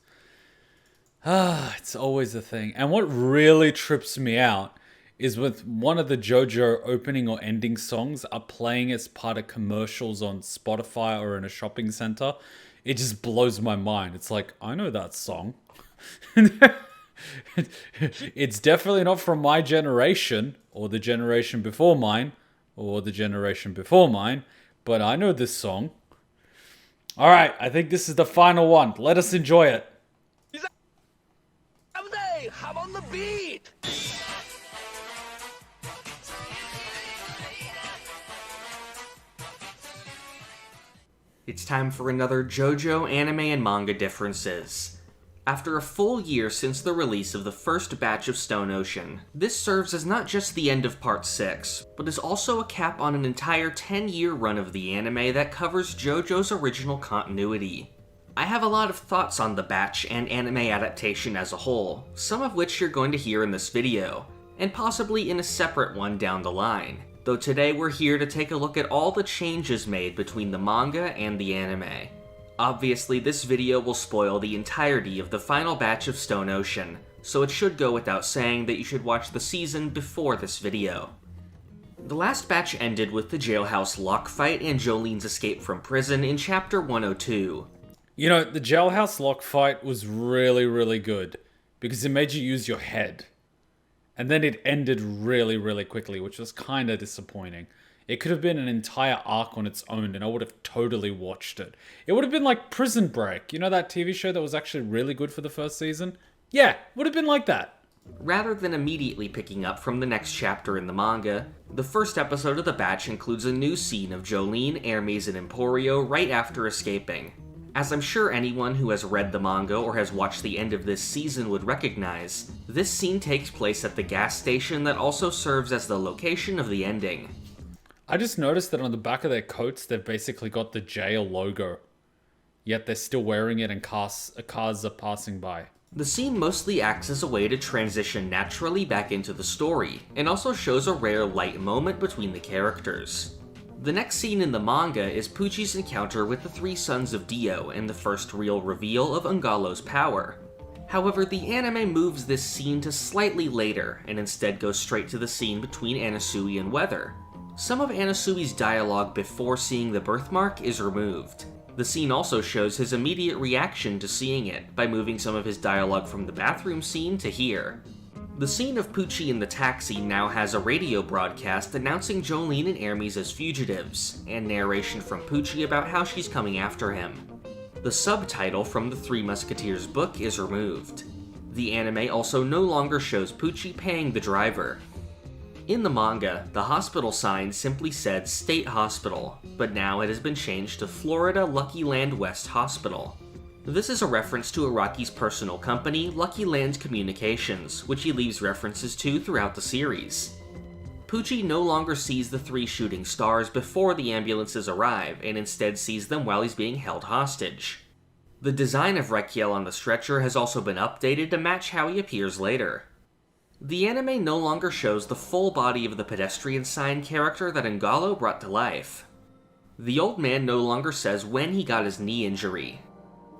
It's always a thing. And what really trips me out is with one of the JoJo opening or ending songs are playing as part of commercials on Spotify or in a shopping center. It just blows my mind. It's like, I know that song. It's definitely not from my generation or the generation before mine or the generation before mine, but I know this song. All right, I think this is the final one. Let us enjoy it. I'm on the beat. It's time for another JoJo Anime and Manga Differences. After a full year since the release of the first batch of Stone Ocean, this serves as not just the end of Part 6, but is also a cap on an entire 10-year run of the anime that covers JoJo's original continuity. I have a lot of thoughts on the batch and anime adaptation as a whole, some of which you're going to hear in this video, and possibly in a separate one down the line. Though today we're here to take a look at all the changes made between the manga and the anime. Obviously, this video will spoil the entirety of the final batch of Stone Ocean, so it should go without saying that you should watch the season before this video. The last batch ended with the jailhouse lock fight and Jolene's escape from prison in Chapter 102. You know, the jailhouse lock fight was really, really good because it made you use your head. And then it ended really, really quickly, which was kind of disappointing. It could have been an entire arc on its own, and I would have totally watched it. It would have been like Prison Break. You know that TV show that was actually really good for the first season? Yeah, would have been like that. Rather than immediately picking up from the next chapter in the manga, the first episode of the batch includes a new scene of Jolene, Hermes, and Emporio right after escaping. As I'm sure anyone who has read the manga or has watched the end of this season would recognize, this scene takes place at the gas station that also serves as the location of the ending. I just noticed that on the back of their coats, they've basically got the jail logo. Yet they're still wearing it and cars are passing by. The scene mostly acts as a way to transition naturally back into the story, and also shows a rare light moment between the characters. The next scene in the manga is Pucci's encounter with the three sons of Dio and the first real reveal of Ungalo's power. However, the anime moves this scene to slightly later, and instead goes straight to the scene between Anasui and Weather. Some of Anasui's dialogue before seeing the birthmark is removed. The scene also shows his immediate reaction to seeing it, by moving some of his dialogue from the bathroom scene to here. The scene of Pucci in the taxi now has a radio broadcast announcing Jolene and Hermes as fugitives, and narration from Pucci about how she's coming after him. The subtitle from the Three Musketeers book is removed. The anime also no longer shows Pucci paying the driver. In the manga, the hospital sign simply said State Hospital, but now it has been changed to Florida Lucky Land West Hospital. This is a reference to Araki's personal company, Lucky Land Communications, which he leaves references to throughout the series. Pucci no longer sees the three shooting stars before the ambulances arrive, and instead sees them while he's being held hostage. The design of Rekiel on the stretcher has also been updated to match how he appears later. The anime no longer shows the full body of the pedestrian sign character that Ungalo brought to life. The old man no longer says when he got his knee injury.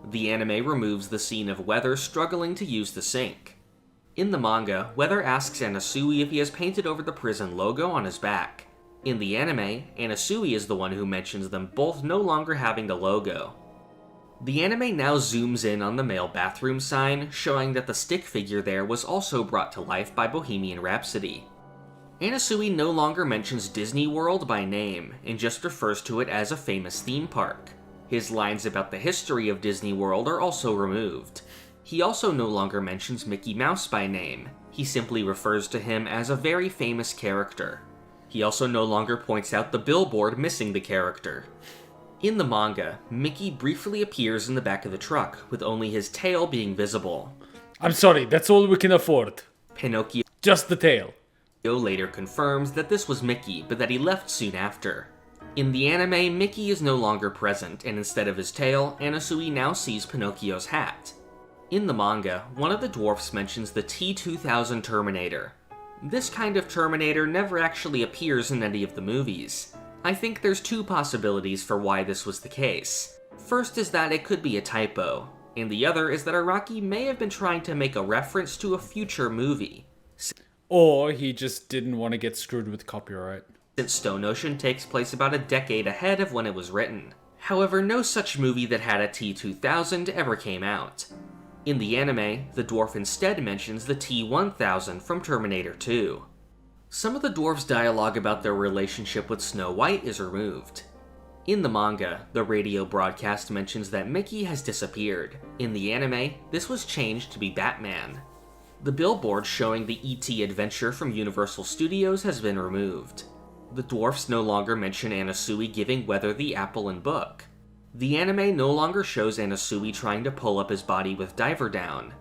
The anime removes the scene of Weather struggling to use the sink. In the manga, Weather asks Anasui if he has painted over the prison logo on his back. In the anime, Anasui is the one who mentions them both no longer having the logo. The anime now zooms in on the male bathroom sign, showing that the stick figure there was also brought to life by Bohemian Rhapsody. Anasui no longer mentions Disney World by name, and just refers to it as a famous theme park. His lines about the history of Disney World are also removed. He also no longer mentions Mickey Mouse by name. He simply refers to him as a very famous character. He also no longer points out the billboard missing the character. In the manga, Mickey briefly appears in the back of the truck, with only his tail being visible. I'm sorry, that's all we can afford. Pinocchio Just the tail. later confirms that this was Mickey, but that he left soon after. In the anime, Mickey is no longer present, and instead of his tail, Anasui now sees Pinocchio's hat. In the manga, one of the dwarfs mentions the T-2000 Terminator. This kind of Terminator never actually appears in any of the movies. I think there's two possibilities for why this was the case. First is that it could be a typo, and the other is that Araki may have been trying to make a reference to a future movie. Or he just didn't want to get screwed with copyright. Since Stone Ocean takes place about a decade ahead of when it was written. However, no such movie that had a T-2000 ever came out. In the anime, the dwarf instead mentions the T-1000 from Terminator 2. Some of the dwarf's dialogue about their relationship with Snow White is removed. In the manga, the radio broadcast mentions that Mickey has disappeared. In the anime, this was changed to be Batman. The billboard showing the E.T. adventure from Universal Studios has been removed. The dwarfs no longer mention Anasui giving Weather the apple and book. The anime no longer shows Anasui trying to pull up his body with diver down.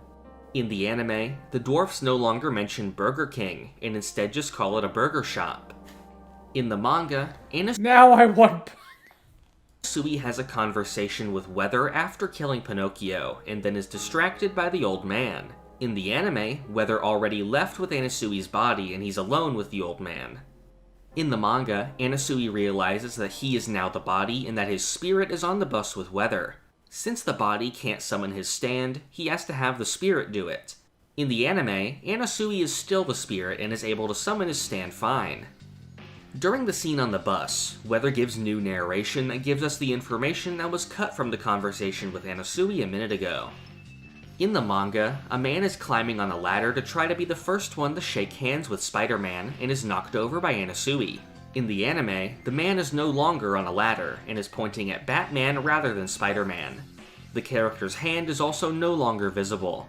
In the anime, the dwarfs no longer mention Burger King, and instead just call it a burger shop. In the manga, Now I want... Anasui has a conversation with Weather after killing Pinocchio, and then is distracted by the old man. In the anime, Weather already left with Anasui's body, and he's alone with the old man. In the manga, Anasui realizes that he is now the body and that his spirit is on the bus with Weather. Since the body can't summon his stand, he has to have the spirit do it. In the anime, Anasui is still the spirit and is able to summon his stand fine. During the scene on the bus, Weather gives new narration that gives us the information that was cut from the conversation with Anasui a minute ago. In the manga, a man is climbing on a ladder to try to be the first one to shake hands with Spider-Man and is knocked over by Anasui. In the anime, the man is no longer on a ladder and is pointing at Batman rather than Spider-Man. The character's hand is also no longer visible.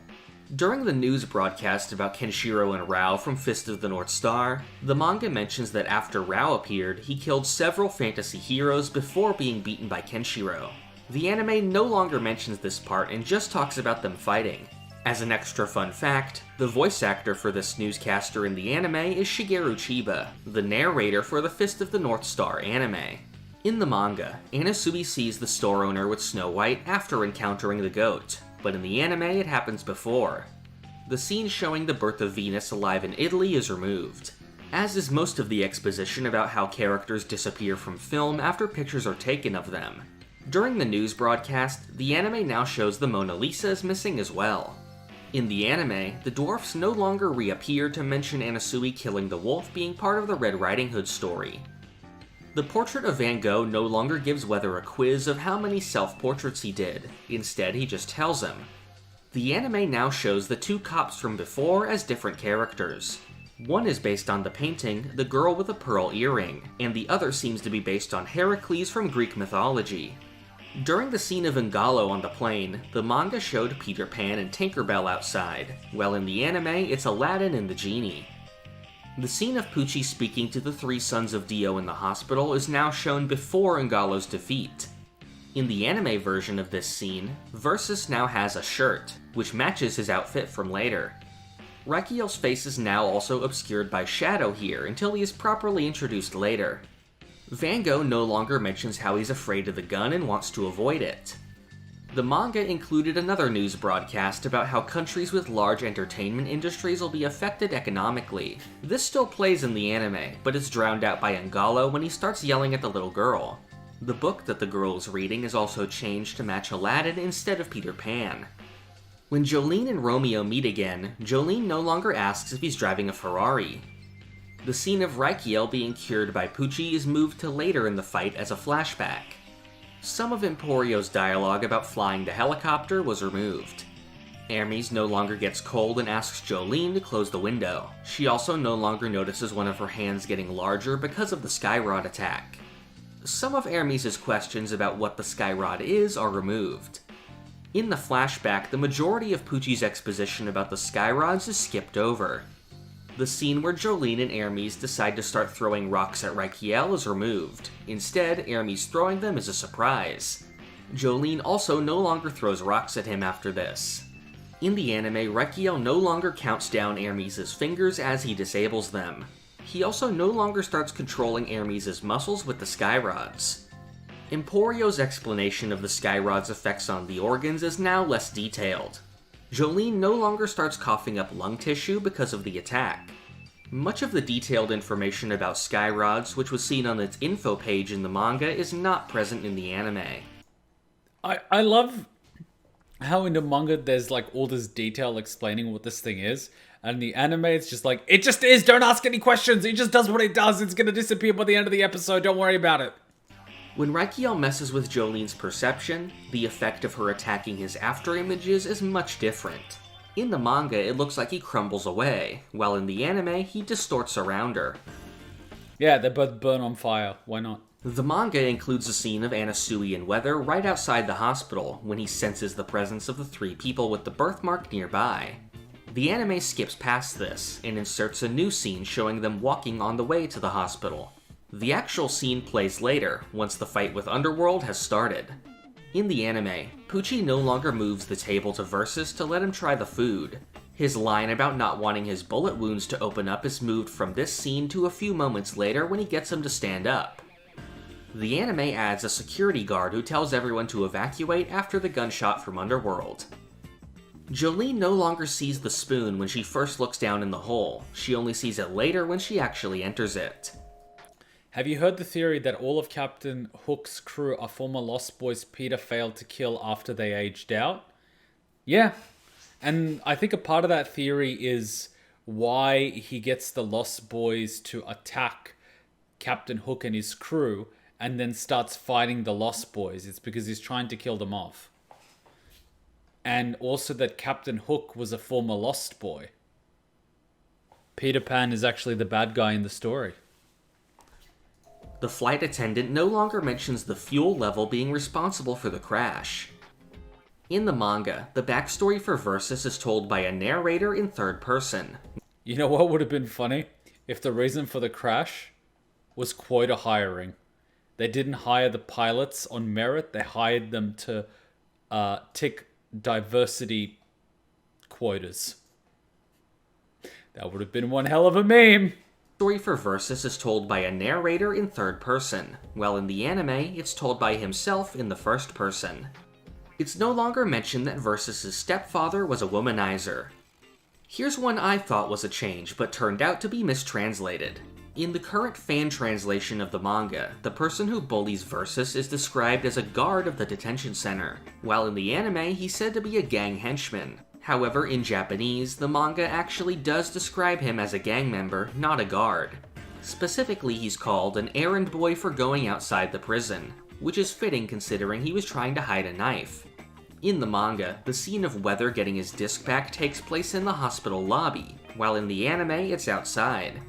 During the news broadcast about Kenshiro and Rao from Fist of the North Star, the manga mentions that after Rao appeared, he killed several fantasy heroes before being beaten by Kenshiro. The anime no longer mentions this part and just talks about them fighting. As an extra fun fact, the voice actor for this newscaster in the anime is Shigeru Chiba, the narrator for the Fist of the North Star anime. In the manga, Anasui sees the store owner with Snow White after encountering the goat, but in the anime it happens before. The scene showing the birth of Venus alive in Italy is removed, as is most of the exposition about how characters disappear from film after pictures are taken of them. During the news broadcast, the anime now shows the Mona Lisa is missing as well. In the anime, the dwarfs no longer reappear to mention Anasui killing the wolf being part of the Red Riding Hood story. The portrait of Van Gogh no longer gives Weather a quiz of how many self-portraits he did, instead he just tells him. The anime now shows the two cops from before as different characters. One is based on the painting, The Girl with a Pearl Earring, and the other seems to be based on Heracles from Greek mythology. During the scene of Ngalo on the plane, the manga showed Peter Pan and Tinkerbell outside, while in the anime it's Aladdin and the genie. The scene of Pucci speaking to the three sons of Dio in the hospital is now shown before Ngalo's defeat. In the anime version of this scene, Versus now has a shirt, which matches his outfit from later. Rakiel's face is now also obscured by shadow here until he is properly introduced later. Van Gogh no longer mentions how he's afraid of the gun and wants to avoid it. The manga included another news broadcast about how countries with large entertainment industries will be affected economically. This still plays in the anime, but is drowned out by Ngalo when he starts yelling at the little girl. The book that the girl is reading is also changed to match Aladdin instead of Peter Pan. When Jolene and Romeo meet again, Jolene no longer asks if he's driving a Ferrari. The scene of Rakiel being cured by Pucci is moved to later in the fight as a flashback. Some of Emporio's dialogue about flying the helicopter was removed. Hermes no longer gets cold and asks Jolene to close the window. She also no longer notices one of her hands getting larger because of the Skyrod attack. Some of Hermes' questions about what the Skyrod is are removed. In the flashback, the majority of Pucci's exposition about the Skyrods is skipped over. The scene where Jolene and Hermes decide to start throwing rocks at Raquiel is removed. Instead, Hermes throwing them is a surprise. Jolene also no longer throws rocks at him after this. In the anime, Raquiel no longer counts down Hermes' fingers as he disables them. He also no longer starts controlling Hermes' muscles with the Skyrods. Emporio's explanation of the Skyrod's effects on the organs is now less detailed. Jolene no longer starts coughing up lung tissue because of the attack. Much of the detailed information about Skyrods, which was seen on its info page in the manga, is not present in the anime. I love how in the manga there's like all this detail explaining what this thing is, and in the anime it's just like, it just is, don't ask any questions, it just does what it does, it's gonna disappear by the end of the episode, don't worry about it. When Raquiel messes with Jolene's perception, the effect of her attacking his afterimages is much different. In the manga, it looks like he crumbles away, while in the anime, he distorts around her. Yeah, they both burn on fire, why not? The manga includes a scene of Anasui and Weather right outside the hospital when he senses the presence of the three people with the birthmark nearby. The anime skips past this and inserts a new scene showing them walking on the way to the hospital. The actual scene plays later, once the fight with Underworld has started. In the anime, Pucci no longer moves the table to Versus to let him try the food. His line about not wanting his bullet wounds to open up is moved from this scene to a few moments later when he gets him to stand up. The anime adds a security guard who tells everyone to evacuate after the gunshot from Underworld. Jolene no longer sees the spoon when she first looks down in the hole, she only sees it later when she actually enters it. Have you heard the theory that all of Captain Hook's crew are former Lost Boys Peter failed to kill after they aged out? Yeah. And I think a part of that theory is why he gets the Lost Boys to attack Captain Hook and his crew and then starts fighting the Lost Boys. It's because he's trying to kill them off. And also that Captain Hook was a former Lost Boy. Peter Pan is actually the bad guy in the story. The flight attendant no longer mentions the fuel level being responsible for the crash. In the manga, the backstory for Versus is told by a narrator in third person. You know what would have been funny? If the reason for the crash was quota hiring. They didn't hire the pilots on merit, they hired them to tick diversity quotas. That would have been one hell of a meme. The story for Versus is told by a narrator in third person, while in the anime, it's told by himself in the first person. It's no longer mentioned that Versus' stepfather was a womanizer. Here's one I thought was a change, but turned out to be mistranslated. In the current fan translation of the manga, the person who bullies Versus is described as a guard of the detention center, while in the anime he's said to be a gang henchman. However, in Japanese, the manga actually does describe him as a gang member, not a guard. Specifically, he's called an errand boy for going outside the prison, which is fitting considering he was trying to hide a knife. In the manga, the scene of Weather getting his disc back takes place in the hospital lobby, while in the anime it's outside.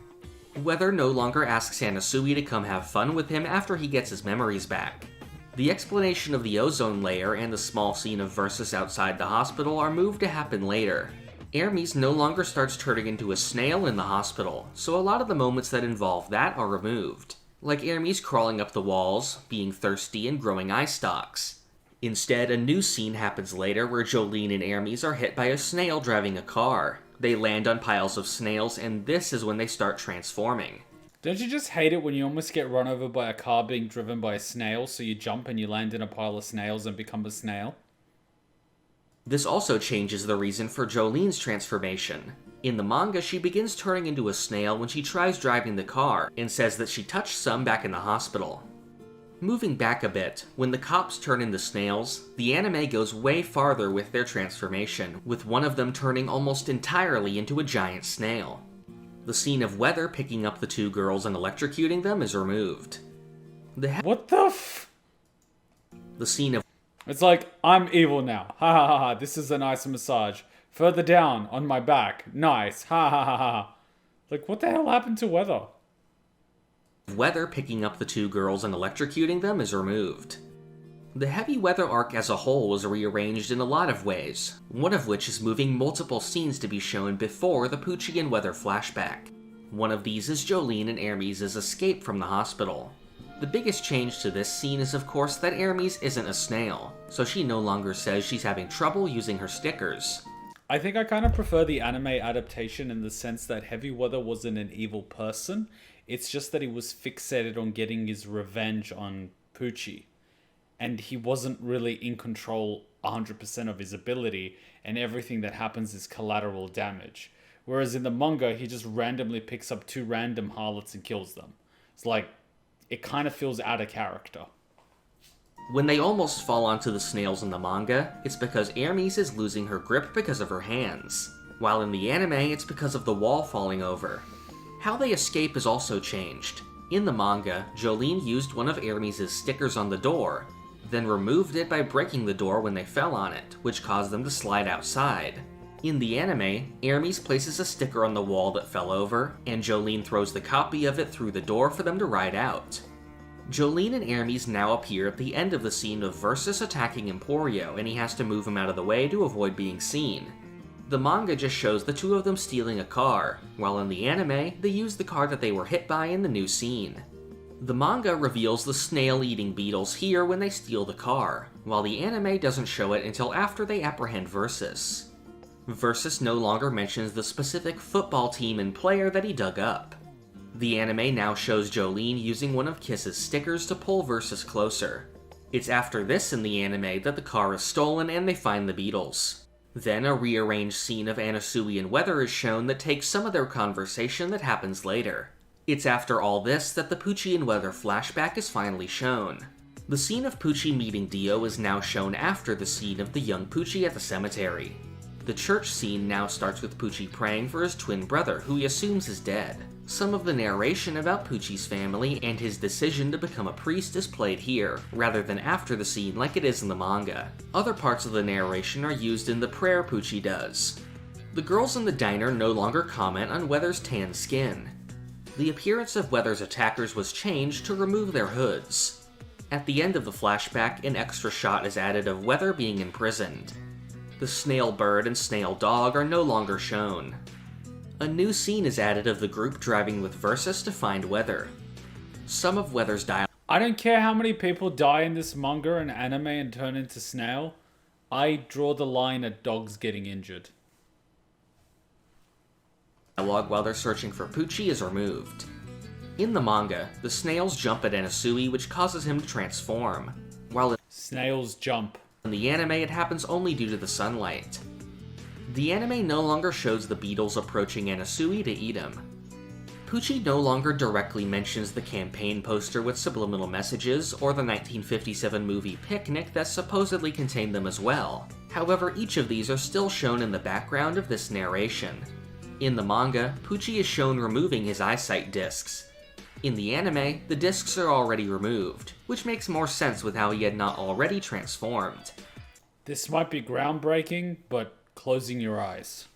Weather no longer asks Anasui to come have fun with him after he gets his memories back. The explanation of the ozone layer and the small scene of Versus outside the hospital are moved to happen later. Hermes no longer starts turning into a snail in the hospital, so a lot of the moments that involve that are removed, like Hermes crawling up the walls, being thirsty, and growing eye stalks. Instead, a new scene happens later where Jolene and Hermes are hit by a snail driving a car. They land on piles of snails, and this is when they start transforming. Don't you just hate it when you almost get run over by a car being driven by a snail, so you jump and you land in a pile of snails and become a snail? This also changes the reason for Jolene's transformation. In the manga, she begins turning into a snail when she tries driving the car, and says that she touched some back in the hospital. Moving back a bit, when the cops turn into snails, the anime goes way farther with their transformation, with one of them turning almost entirely into a giant snail. The scene of Weather picking up the two girls and electrocuting them is removed. What the f... The scene of... It's like, I'm evil now. Ha ha ha ha, this is a nice massage. Further down, on my back. Nice. Ha ha ha ha. Like, what the hell happened to Weather? Weather picking up the two girls and electrocuting them is removed. The Heavy Weather arc as a whole was rearranged in a lot of ways, one of which is moving multiple scenes to be shown before the Pucci and Weather flashback. One of these is Jolene and Hermes' escape from the hospital. The biggest change to this scene is of course that Hermes isn't a snail, so she no longer says she's having trouble using her stickers. I think I kind of prefer the anime adaptation in the sense that Heavy Weather wasn't an evil person. It's just that he was fixated on getting his revenge on Pucci. And he wasn't really in control 100% of his ability, and everything that happens is collateral damage. Whereas in the manga, he just randomly picks up two random harlots and kills them. It's like, it kind of feels out of character. When they almost fall onto the snails in the manga, it's because Hermes is losing her grip because of her hands, while in the anime, it's because of the wall falling over. How they escape is also changed. In the manga, Jolene used one of Hermes' stickers on the door, then removed it by breaking the door when they fell on it, which caused them to slide outside. In the anime, Hermes places a sticker on the wall that fell over, and Jolene throws the copy of it through the door for them to ride out. Jolene and Hermes now appear at the end of the scene of Versus attacking Emporio, and he has to move him out of the way to avoid being seen. The manga just shows the two of them stealing a car, while in the anime, they use the car that they were hit by in the new scene. The manga reveals the snail-eating beetles here when they steal the car, while the anime doesn't show it until after they apprehend Versus. Versus no longer mentions the specific football team and player that he dug up. The anime now shows Jolene using one of Kiss's stickers to pull Versus closer. It's after this in the anime that the car is stolen and they find the beetles. Then a rearranged scene of Anasui and Weather is shown that takes some of their conversation that happens later. It's after all this that the Pucci and Weather flashback is finally shown. The scene of Pucci meeting Dio is now shown after the scene of the young Pucci at the cemetery. The church scene now starts with Pucci praying for his twin brother, who he assumes is dead. Some of the narration about Pucci's family and his decision to become a priest is played here, rather than after the scene like it is in the manga. Other parts of the narration are used in the prayer Pucci does. The girls in the diner no longer comment on Weather's tan skin. The appearance of Weather's attackers was changed to remove their hoods. At the end of the flashback, an extra shot is added of Weather being imprisoned. The snail bird and snail dog are no longer shown. A new scene is added of the group driving with Versus to find Weather. Some of Weather's dialogue. I don't care how many people die in this manga and anime and turn into snail. I draw the line at dogs getting injured. Dialogue while they're searching for Pucci is removed. In the manga, the snails jump at Anasui, which causes him to transform, while Snails jump. in the anime it happens only due to the sunlight. The anime no longer shows the beetles approaching Anasui to eat him. Pucci no longer directly mentions the campaign poster with subliminal messages or the 1957 movie Picnic that supposedly contained them as well. However, each of these are still shown in the background of this narration. In the manga, Pucci is shown removing his eyesight discs. In the anime, the discs are already removed, which makes more sense with how he had not already transformed. This might be groundbreaking, but closing your eyes.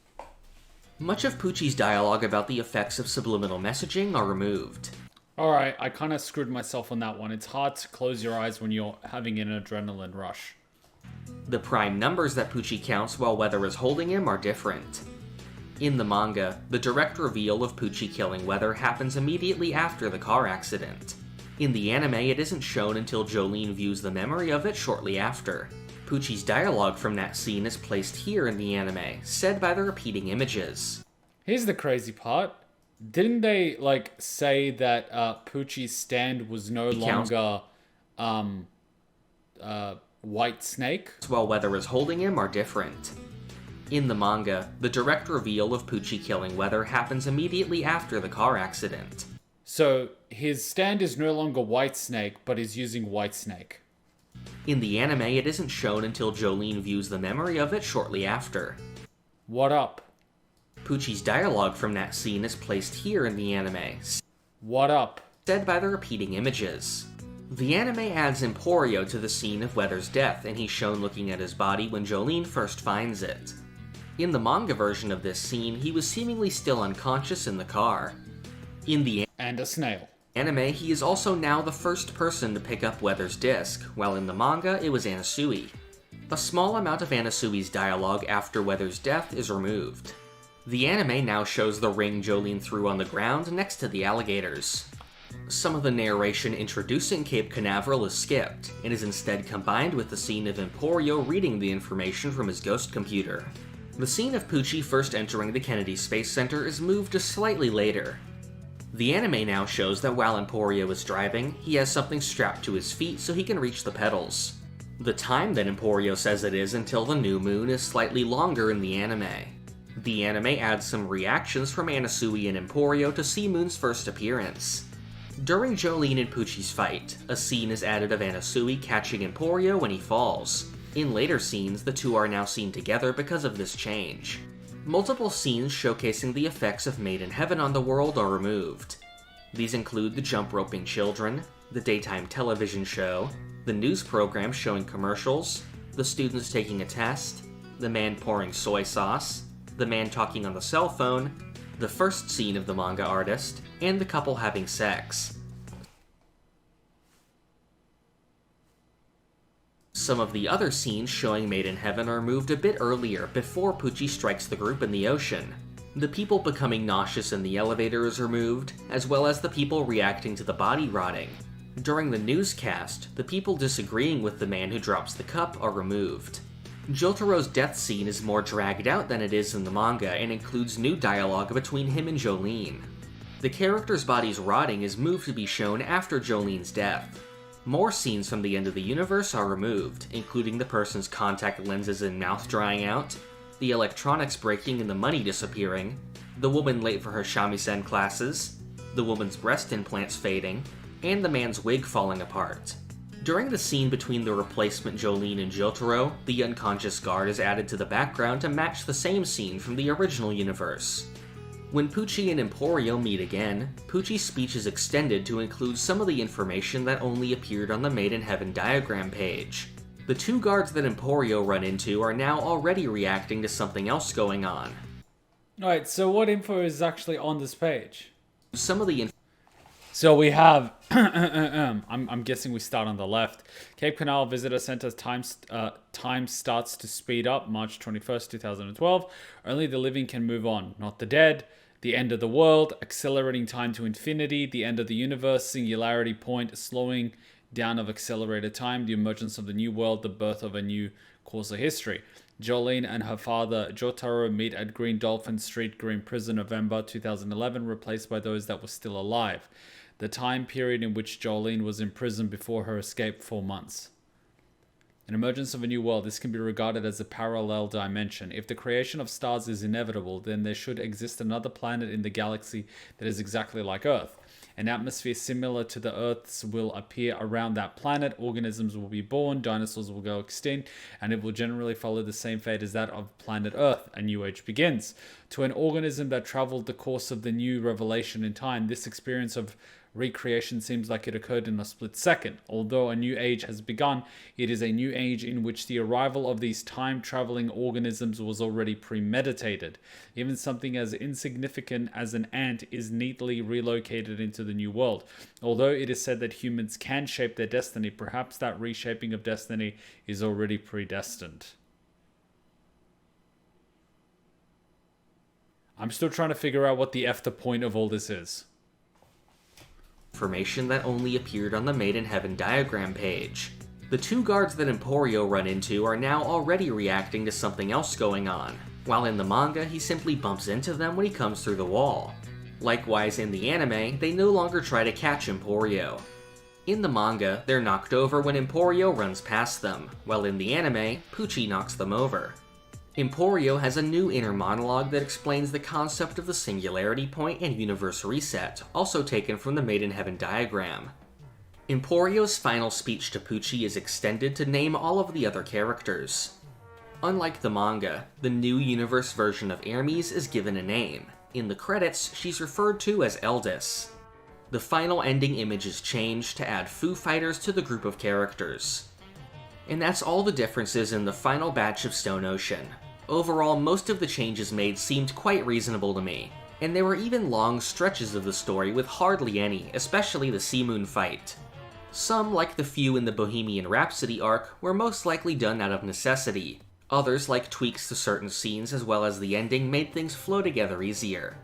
Much of Pucci's dialogue about the effects of subliminal messaging are removed. Alright, I kind of screwed myself on that one. It's hard to close your eyes when you're having an adrenaline rush. The prime numbers that Pucci counts while Weather is holding him are different. In the manga, the direct reveal of Pucci killing Weather happens immediately after the car accident. In the anime, it isn't shown until Jolene views the memory of it shortly after. Pucci's dialogue from that scene is placed here in the anime, said by the repeating images. Here's the crazy part. Didn't they, say that Pucci's stand was no longer, White Snake? While Weather is holding him are different. In the manga, the direct reveal of Pucci killing Weather happens immediately after the car accident. So, his stand is no longer White Snake, but is using White Snake. In the anime, it isn't shown until Jolene views the memory of it shortly after. What up? Pucci's dialogue from that scene is placed here in the anime, What up? said by the repeating images. The anime adds Emporio to the scene of Weather's death, and he's shown looking at his body when Jolene first finds it. In the manga version of this scene, he was seemingly still unconscious in the car. In the And a snail. anime, he is also now the first person to pick up Weather's disc, while in the manga, it was Anasui. A small amount of Anasui's dialogue after Weather's death is removed. The anime now shows the ring Jolene threw on the ground next to the alligators. Some of the narration introducing Cape Canaveral is skipped, and is instead combined with the scene of Emporio reading the information from his ghost computer. The scene of Pucci first entering the Kennedy Space Center is moved to slightly later. The anime now shows that while Emporio is driving, he has something strapped to his feet so he can reach the pedals. The time that Emporio says it is until the new moon is slightly longer in the anime. The anime adds some reactions from Anasui and Emporio to C-Moon's first appearance. During Jolene and Pucci's fight, a scene is added of Anasui catching Emporio when he falls. In later scenes, the two are now seen together because of this change. Multiple scenes showcasing the effects of Made in Heaven on the world are removed. These include the jump roping children, the daytime television show, the news program showing commercials, the students taking a test, the man pouring soy sauce, the man talking on the cell phone, the first scene of the manga artist, and the couple having sex. Some of the other scenes showing Made in Heaven are moved a bit earlier, before Pucci strikes the group in the ocean. The people becoming nauseous in the elevator is removed, as well as the people reacting to the body rotting. During the newscast, the people disagreeing with the man who drops the cup are removed. Jotaro's death scene is more dragged out than it is in the manga, and includes new dialogue between him and Jolene. The character's body's rotting is moved to be shown after Jolene's death. More scenes from the end of the universe are removed, including the person's contact lenses and mouth drying out, the electronics breaking and the money disappearing, the woman late for her shamisen classes, the woman's breast implants fading, and the man's wig falling apart. During the scene between the replacement Jolene and Jotaro, the unconscious guard is added to the background to match the same scene from the original universe. When Pucci and Emporio meet again, Pucci's speech is extended to include some of the information that only appeared on the Made in Heaven diagram page. The two guards that Emporio run into are now already reacting to something else going on. Alright, so what info is actually on this page? Some of the So we have, I'm guessing we start on the left. Cape Canaveral Visitor Center time starts to speed up, March 21st, 2012. Only the living can move on, not the dead. The end of the world, accelerating time to infinity. The end of the universe, singularity point, slowing down of accelerated time. The emergence of the new world, the birth of a new course of history. Jolene and her father Jotaro meet at Green Dolphin Street Green Prison, November 2011, replaced by those that were still alive. The time period in which Jolene was in prison before her escape, 4 months. An emergence of a new world. This can be regarded as a parallel dimension. If the creation of stars is inevitable, then there should exist another planet in the galaxy that is exactly like Earth. An atmosphere similar to the Earth's will appear around that planet. Organisms will be born, dinosaurs will go extinct, and it will generally follow the same fate as that of planet Earth. A new age begins. To an organism that traveled the course of the new revelation in time, this experience of recreation seems like it occurred in a split second. Although a new age has begun, it is a new age in which the arrival of these time-traveling organisms was already premeditated. Even something as insignificant as an ant is neatly relocated into the new world. Although it is said that humans can shape their destiny, perhaps that reshaping of destiny is already predestined. I'm still trying to figure out what the F the point of all this is. Information that only appeared on the Made in Heaven diagram page. The two guards that Emporio run into are now already reacting to something else going on, while in the manga he simply bumps into them when he comes through the wall. Likewise in the anime, they no longer try to catch Emporio. In the manga, they're knocked over when Emporio runs past them, while in the anime, Pucci knocks them over. Emporio has a new inner monologue that explains the concept of the singularity point and universe reset, also taken from the Made in Heaven diagram. Emporio's final speech to Pucci is extended to name all of the other characters. Unlike the manga, the new universe version of Hermes is given a name. In the credits, she's referred to as Eldis. The final ending image is changed to add Foo Fighters to the group of characters. And that's all the differences in the final batch of Stone Ocean. Overall, most of the changes made seemed quite reasonable to me, and there were even long stretches of the story with hardly any, especially the Sea Moon fight. Some, like the few in the Bohemian Rhapsody arc, were most likely done out of necessity. Others, like tweaks to certain scenes as well as the ending, made things flow together easier.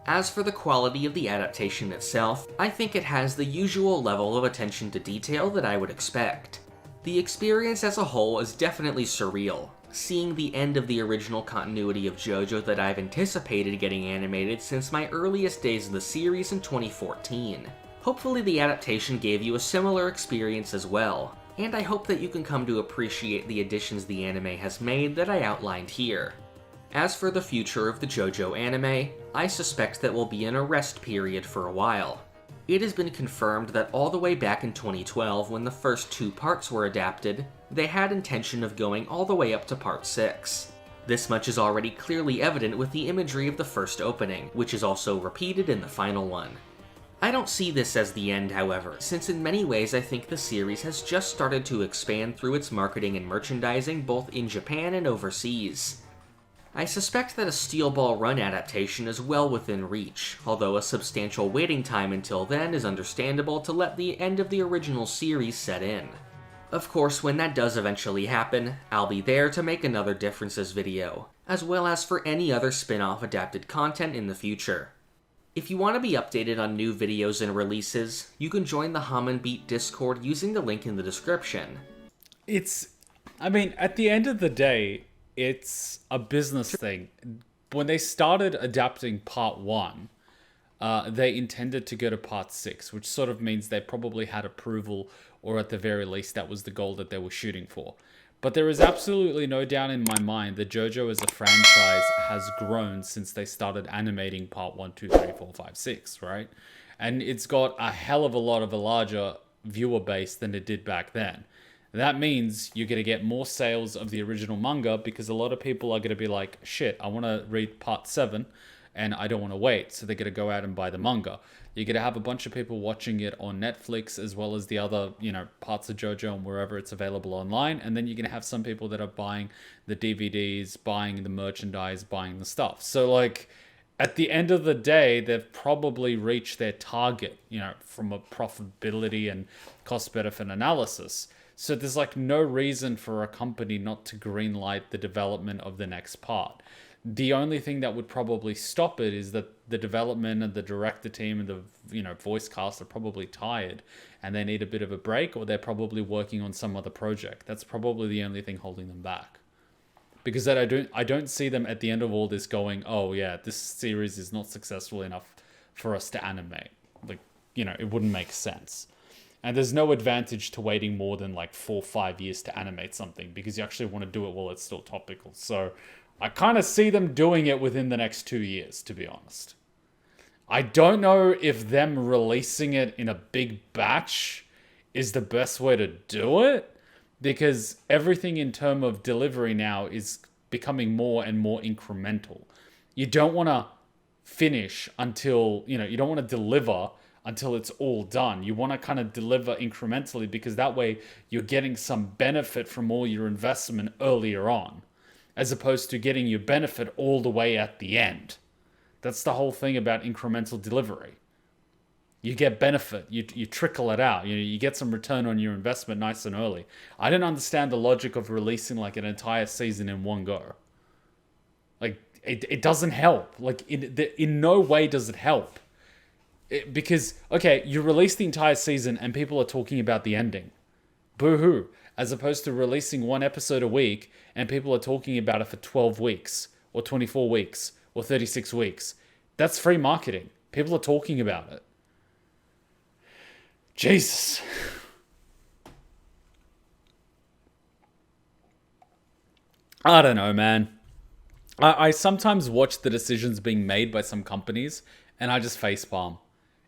As for the quality of the adaptation itself, I think it has the usual level of attention to detail that I would expect. The experience as a whole is definitely surreal, seeing the end of the original continuity of JoJo that I've anticipated getting animated since my earliest days of the series in 2014. Hopefully the adaptation gave you a similar experience as well, and I hope that you can come to appreciate the additions the anime has made that I outlined here. As for the future of the JoJo anime, I suspect that we'll be in a rest period for a while. It has been confirmed that all the way back in 2012, when the first 2 parts were adapted, they had intention of going all the way up to part 6. This much is already clearly evident with the imagery of the first opening, which is also repeated in the final one. I don't see this as the end, however, since in many ways I think the series has just started to expand through its marketing and merchandising both in Japan and overseas. I suspect that a Steel Ball Run adaptation is well within reach, although a substantial waiting time until then is understandable to let the end of the original series set in. Of course, when that does eventually happen, I'll be there to make another differences video, as well as for any other spin-off adapted content in the future. If you want to be updated on new videos and releases, you can join the Hum and Beat Discord using the link in the description. At the end of the day, it's a business thing. When they started adapting part 1, they intended to go to part 6, which sort of means they probably had approval, or at the very least that was the goal that they were shooting for. But there is absolutely no doubt in my mind that JoJo as a franchise has grown since they started animating part 1, 2, 3, 4, 5, 6, right? And it's got a hell of a lot of a larger viewer base than it did back then. That means you're going to get more sales of the original manga because a lot of people are going to be like, shit, I want to read part 7 and I don't want to wait. So they're going to go out and buy the manga. You're going to have a bunch of people watching it on Netflix as well as the other, parts of JoJo and wherever it's available online. And then you're going to have some people that are buying the DVDs, buying the merchandise, buying the stuff. So at the end of the day, they've probably reached their target, from a profitability and cost-benefit analysis. So there's no reason for a company not to greenlight the development of the next part. The only thing that would probably stop it is that the development and the director team and the voice cast are probably tired and they need a bit of a break, or they're probably working on some other project. That's probably the only thing holding them back. Because I don't see them at the end of all this going, oh yeah, this series is not successful enough for us to animate. It wouldn't make sense. And there's no advantage to waiting more than 4 or 5 years to animate something because you actually want to do it while it's still topical. So I kind of see them doing it within the next 2 years, to be honest. I don't know if them releasing it in a big batch is the best way to do it, because everything in terms of delivery now is becoming more and more incremental. You don't want to finish until, you don't want to deliver until it's all done. You want to kind of deliver incrementally because that way you're getting some benefit from all your investment earlier on, as opposed to getting your benefit all the way at the end. That's the whole thing about incremental delivery. You get benefit, you trickle it out, you get some return on your investment nice and early. I don't understand the logic of releasing an entire season in one go. It doesn't help. In no way does it help. Because, okay, you release the entire season and people are talking about the ending. Boo-hoo. As opposed to releasing one episode a week and people are talking about it for 12 weeks or 24 weeks or 36 weeks. That's free marketing. People are talking about it. Jesus. I don't know, man. I sometimes watch the decisions being made by some companies and I just facepalm.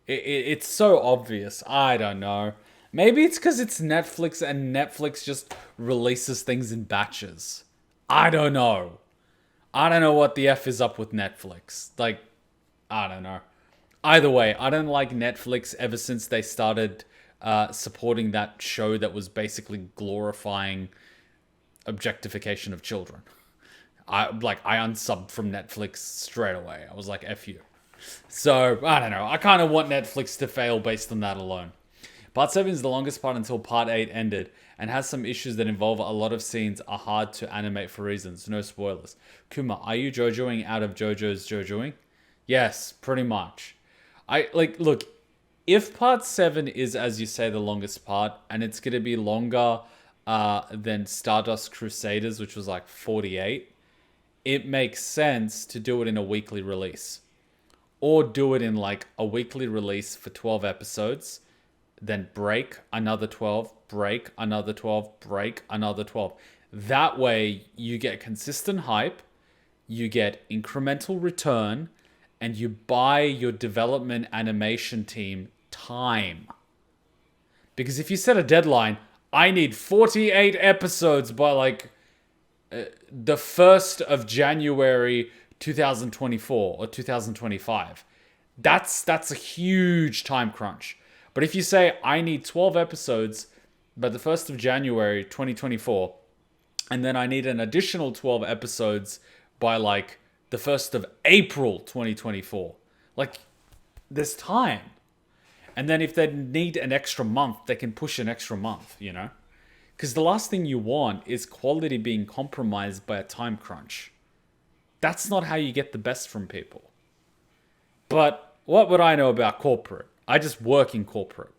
It's so obvious. I don't know. Maybe it's because it's Netflix and Netflix just releases things in batches. I don't know. I don't know what the F is up with Netflix. I don't know. Either way, I don't like Netflix ever since they started supporting that show that was basically glorifying objectification of children. I unsubbed from Netflix straight away. I was like, F you. So, I don't know. I kind of want Netflix to fail based on that alone. Part 7 is the longest part until Part 8 ended, and has some issues that involve a lot of scenes are hard to animate for reasons. No spoilers. Kuma, are you JoJoing out of JoJo's JoJoing? Yes, pretty much. Look, if Part 7 is, as you say, the longest part, and it's going to be longer than Stardust Crusaders, which was like 48, it makes sense to do it in a weekly release. Or do it in like a weekly release for 12 episodes, then break another 12, break another 12, break another 12. That way you get consistent hype, you get incremental return, and you buy your development animation team time. Because if you set a deadline, I need 48 episodes by like the 1st of January 2024 or 2025. That's a huge time crunch. But if you say I need 12 episodes by the 1st of January 2024, and then I need an additional 12 episodes by like the 1st of April 2024, like there's time. And then if they need an extra month, they can push an extra month, you know? Because the last thing you want is quality being compromised by a time crunch. That's not how you get the best from people. But what would I know about corporate? I just work in corporate.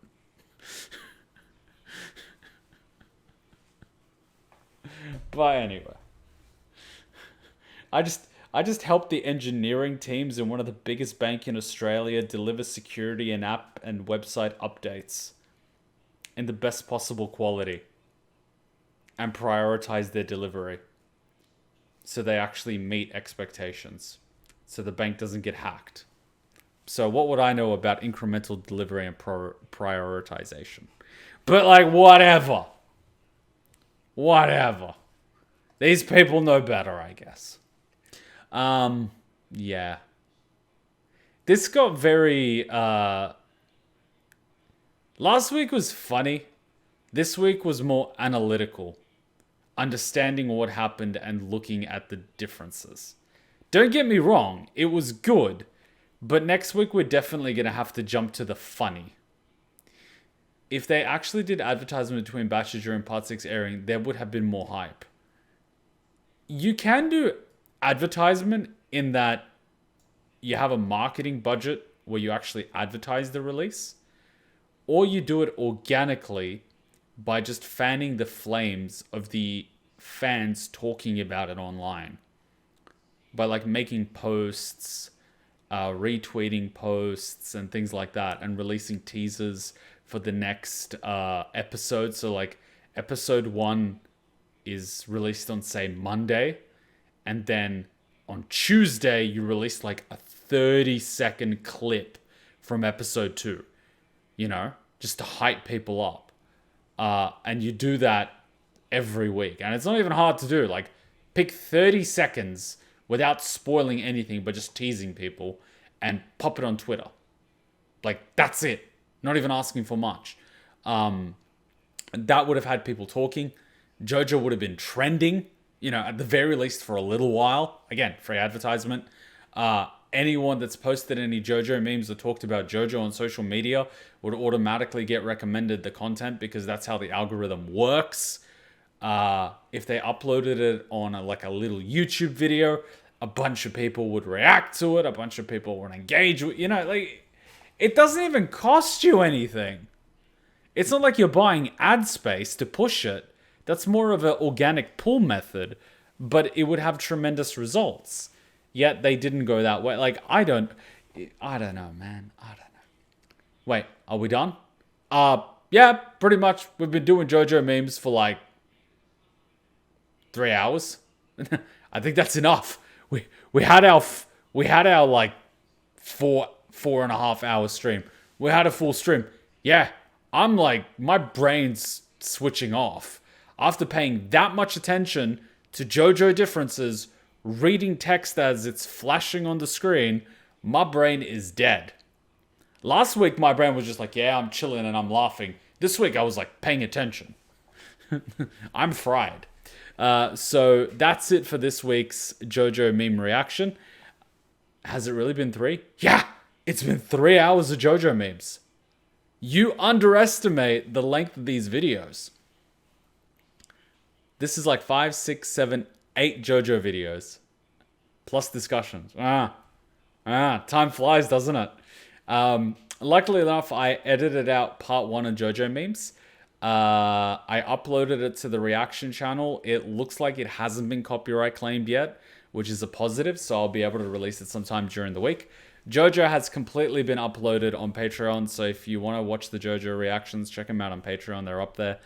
But anyway. I just helped the engineering teams in one of the biggest banks in Australia deliver security and app and website updates in the best possible quality and prioritize their delivery so they actually meet expectations, so the bank doesn't get hacked. So what would I know about incremental delivery and prioritization? But like, whatever. These people know better, I guess. Yeah. This got very, last week was funny. This week was more analytical. Understanding what happened and looking at the differences. Don't get me wrong, it was good. But next week we're definitely going to have to jump to the funny. If they actually did advertisement between batches during Part 6 airing, there would have been more hype. You can do advertisement in that you have a marketing budget where you actually advertise the release, or you do it organically by just fanning the flames of the fans talking about it online, by like making posts, retweeting posts and things like that, and releasing teasers for the next episode. So like episode 1 is released on, say, Monday, and then on Tuesday you release like a 30-second clip from episode 2, you know, just to hype people up. And you do that every week. And it's not even hard to do. Like, pick 30 seconds without spoiling anything, but just teasing people, and pop it on Twitter. Like, that's it. Not even asking for much. That would have had people talking. JoJo would have been trending, you know, at the very least for a little while. Again, free advertisement. Anyone that's posted any JoJo memes or talked about JoJo on social media would automatically get recommended the content, because that's how the algorithm works. If they uploaded it on a little YouTube video, a bunch of people would react to it. A bunch of people would engage with, you know, like, it doesn't even cost you anything. It's not like you're buying ad space to push it. That's more of an organic pull method, but it would have tremendous results. Yet they didn't go that way. Like, I don't know, man. I don't know. Wait, are we done? Yeah, pretty much. We've been doing JoJo memes for like 3 hours. I think that's enough. We had our like 4.5 hour stream. We had a full stream. Yeah, I'm like, my brain's switching off. After paying that much attention to JoJo differences, reading text as it's flashing on the screen, my brain is dead. Last week, my brain was just like, yeah, I'm chilling and I'm laughing. This week, I was like paying attention. I'm fried. So that's it for this week's JoJo meme reaction. Has it really been 3? Yeah, it's been 3 hours of JoJo memes. You underestimate the length of these videos. This is like 5, 6, 7, 8 JoJo videos. Plus discussions. Time flies, doesn't it? Luckily enough, I edited out part 1 of JoJo memes. I uploaded it to the reaction channel. It looks like it hasn't been copyright claimed yet, which is a positive, so I'll be able to release it sometime during the week. JoJo has completely been uploaded on Patreon, so if you want to watch the JoJo reactions, check them out on Patreon. They're up there.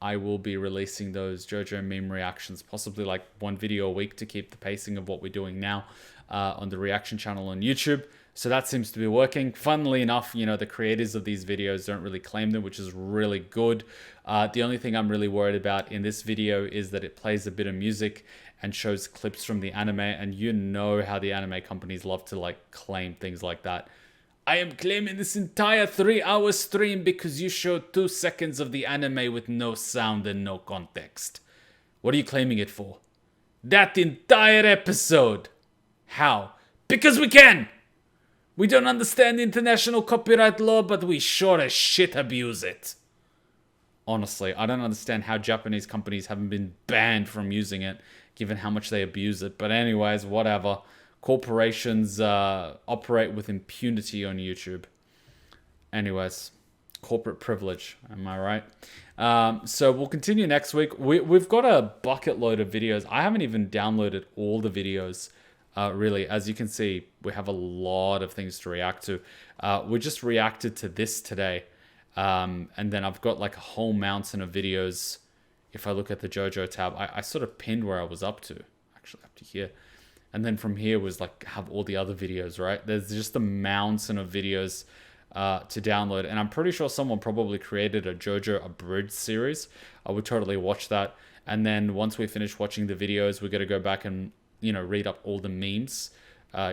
I will be releasing those JoJo meme reactions, possibly like 1 video a week to keep the pacing of what we're doing now on the reaction channel on YouTube. So that seems to be working. Funnily enough, you know, the creators of these videos don't really claim them, which is really good. The only thing I'm really worried about in this video is that it plays a bit of music and shows clips from the anime, and you know how the anime companies love to like claim things like that. I am claiming this entire 3-hour stream because you showed 2 seconds of the anime with no sound and no context. What are you claiming it for? That entire episode. How? Because we can! We don't understand international copyright law, but we sure as shit abuse it. Honestly, I don't understand how Japanese companies haven't been banned from using it, given how much they abuse it. But anyways, whatever. Corporations operate with impunity on YouTube. Anyways, corporate privilege, am I right? So we'll continue next week. We've got a bucket load of videos. I haven't even downloaded all the videos, really. As you can see, we have a lot of things to react to. We just reacted to this today. And then I've got like a whole mountain of videos. If I look at the JoJo tab, I sort of pinned where I was up to. Actually, up to here. And then from here was like have all the other videos, right? There's just a mountain of videos to download. And I'm pretty sure someone probably created a JoJo Abridged series. I would totally watch that. And then once we finish watching the videos, we're going to go back and, you know, read up all the memes,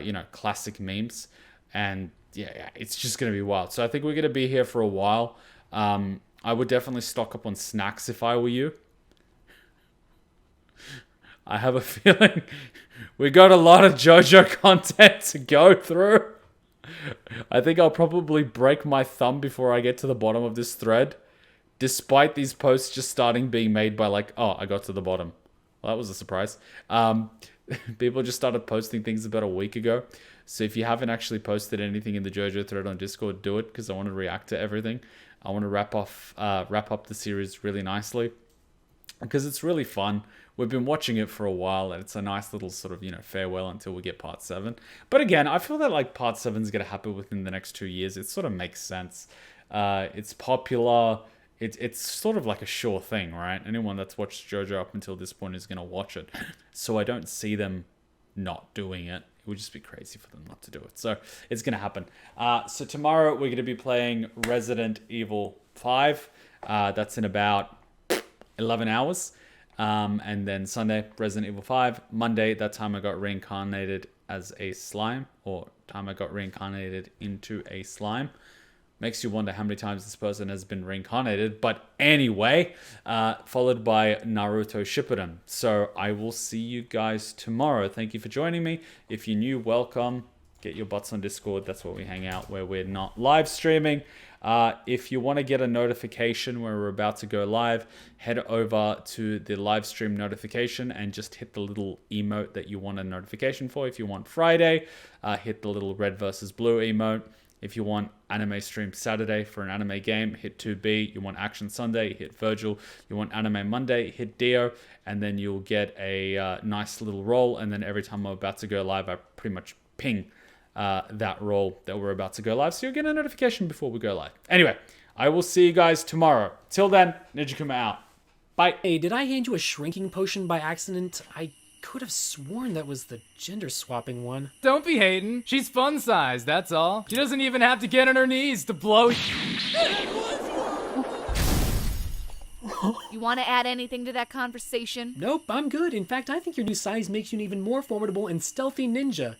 you know, classic memes. And yeah, it's just going to be wild. So I think we're going to be here for a while. I would definitely stock up on snacks if I were you. I have a feeling we got a lot of JoJo content to go through. I think I'll probably break my thumb before I get to the bottom of this thread, despite these posts just starting being made by like, oh, I got to the bottom. Well, that was a surprise. People just started posting things about a week ago. So if you haven't actually posted anything in the JoJo thread on Discord, do it, because I want to react to everything. I want to wrap up the series really nicely, because it's really fun. We've been watching it for a while, and it's a nice little sort of, you know, farewell until we get part 7. But again, I feel that like part 7 is going to happen within the next 2 years. It sort of makes sense. It's popular. It's sort of like a sure thing, right? Anyone that's watched JoJo up until this point is going to watch it. So I don't see them not doing it. It would just be crazy for them not to do it. So it's going to happen. So tomorrow we're going to be playing Resident Evil 5. That's in about 11 hours. And then Sunday, Resident Evil 5. Monday, that time I got reincarnated as a slime, or time I got reincarnated into a slime. Makes you wonder how many times this person has been reincarnated. But anyway, followed by Naruto Shippuden. So I will see you guys tomorrow. Thank you for joining me. If you're new, welcome. Get your butts on Discord. That's where we hang out, where we're not live streaming. If you want to get a notification when we're about to go live, head over to the live stream notification and just hit the little emote that you want a notification for. If you want Friday, hit the little red versus blue emote. If you want anime stream Saturday for an anime game, hit 2B. You want action Sunday, hit Virgil. You want anime Monday, hit Dio. And then you'll get a nice little roll. And then every time I'm about to go live, I pretty much ping that roll that we're about to go live. So you'll get a notification before we go live. Anyway, I will see you guys tomorrow. Till then, Ninja Kuma out. Bye. Hey, did I hand you a shrinking potion by accident? I could have sworn that was the gender swapping one. Don't be hating. She's fun size, that's all. She doesn't even have to get on her knees to blow. You want to add anything to that conversation? Nope, I'm good. In fact, I think your new size makes you an even more formidable and stealthy ninja.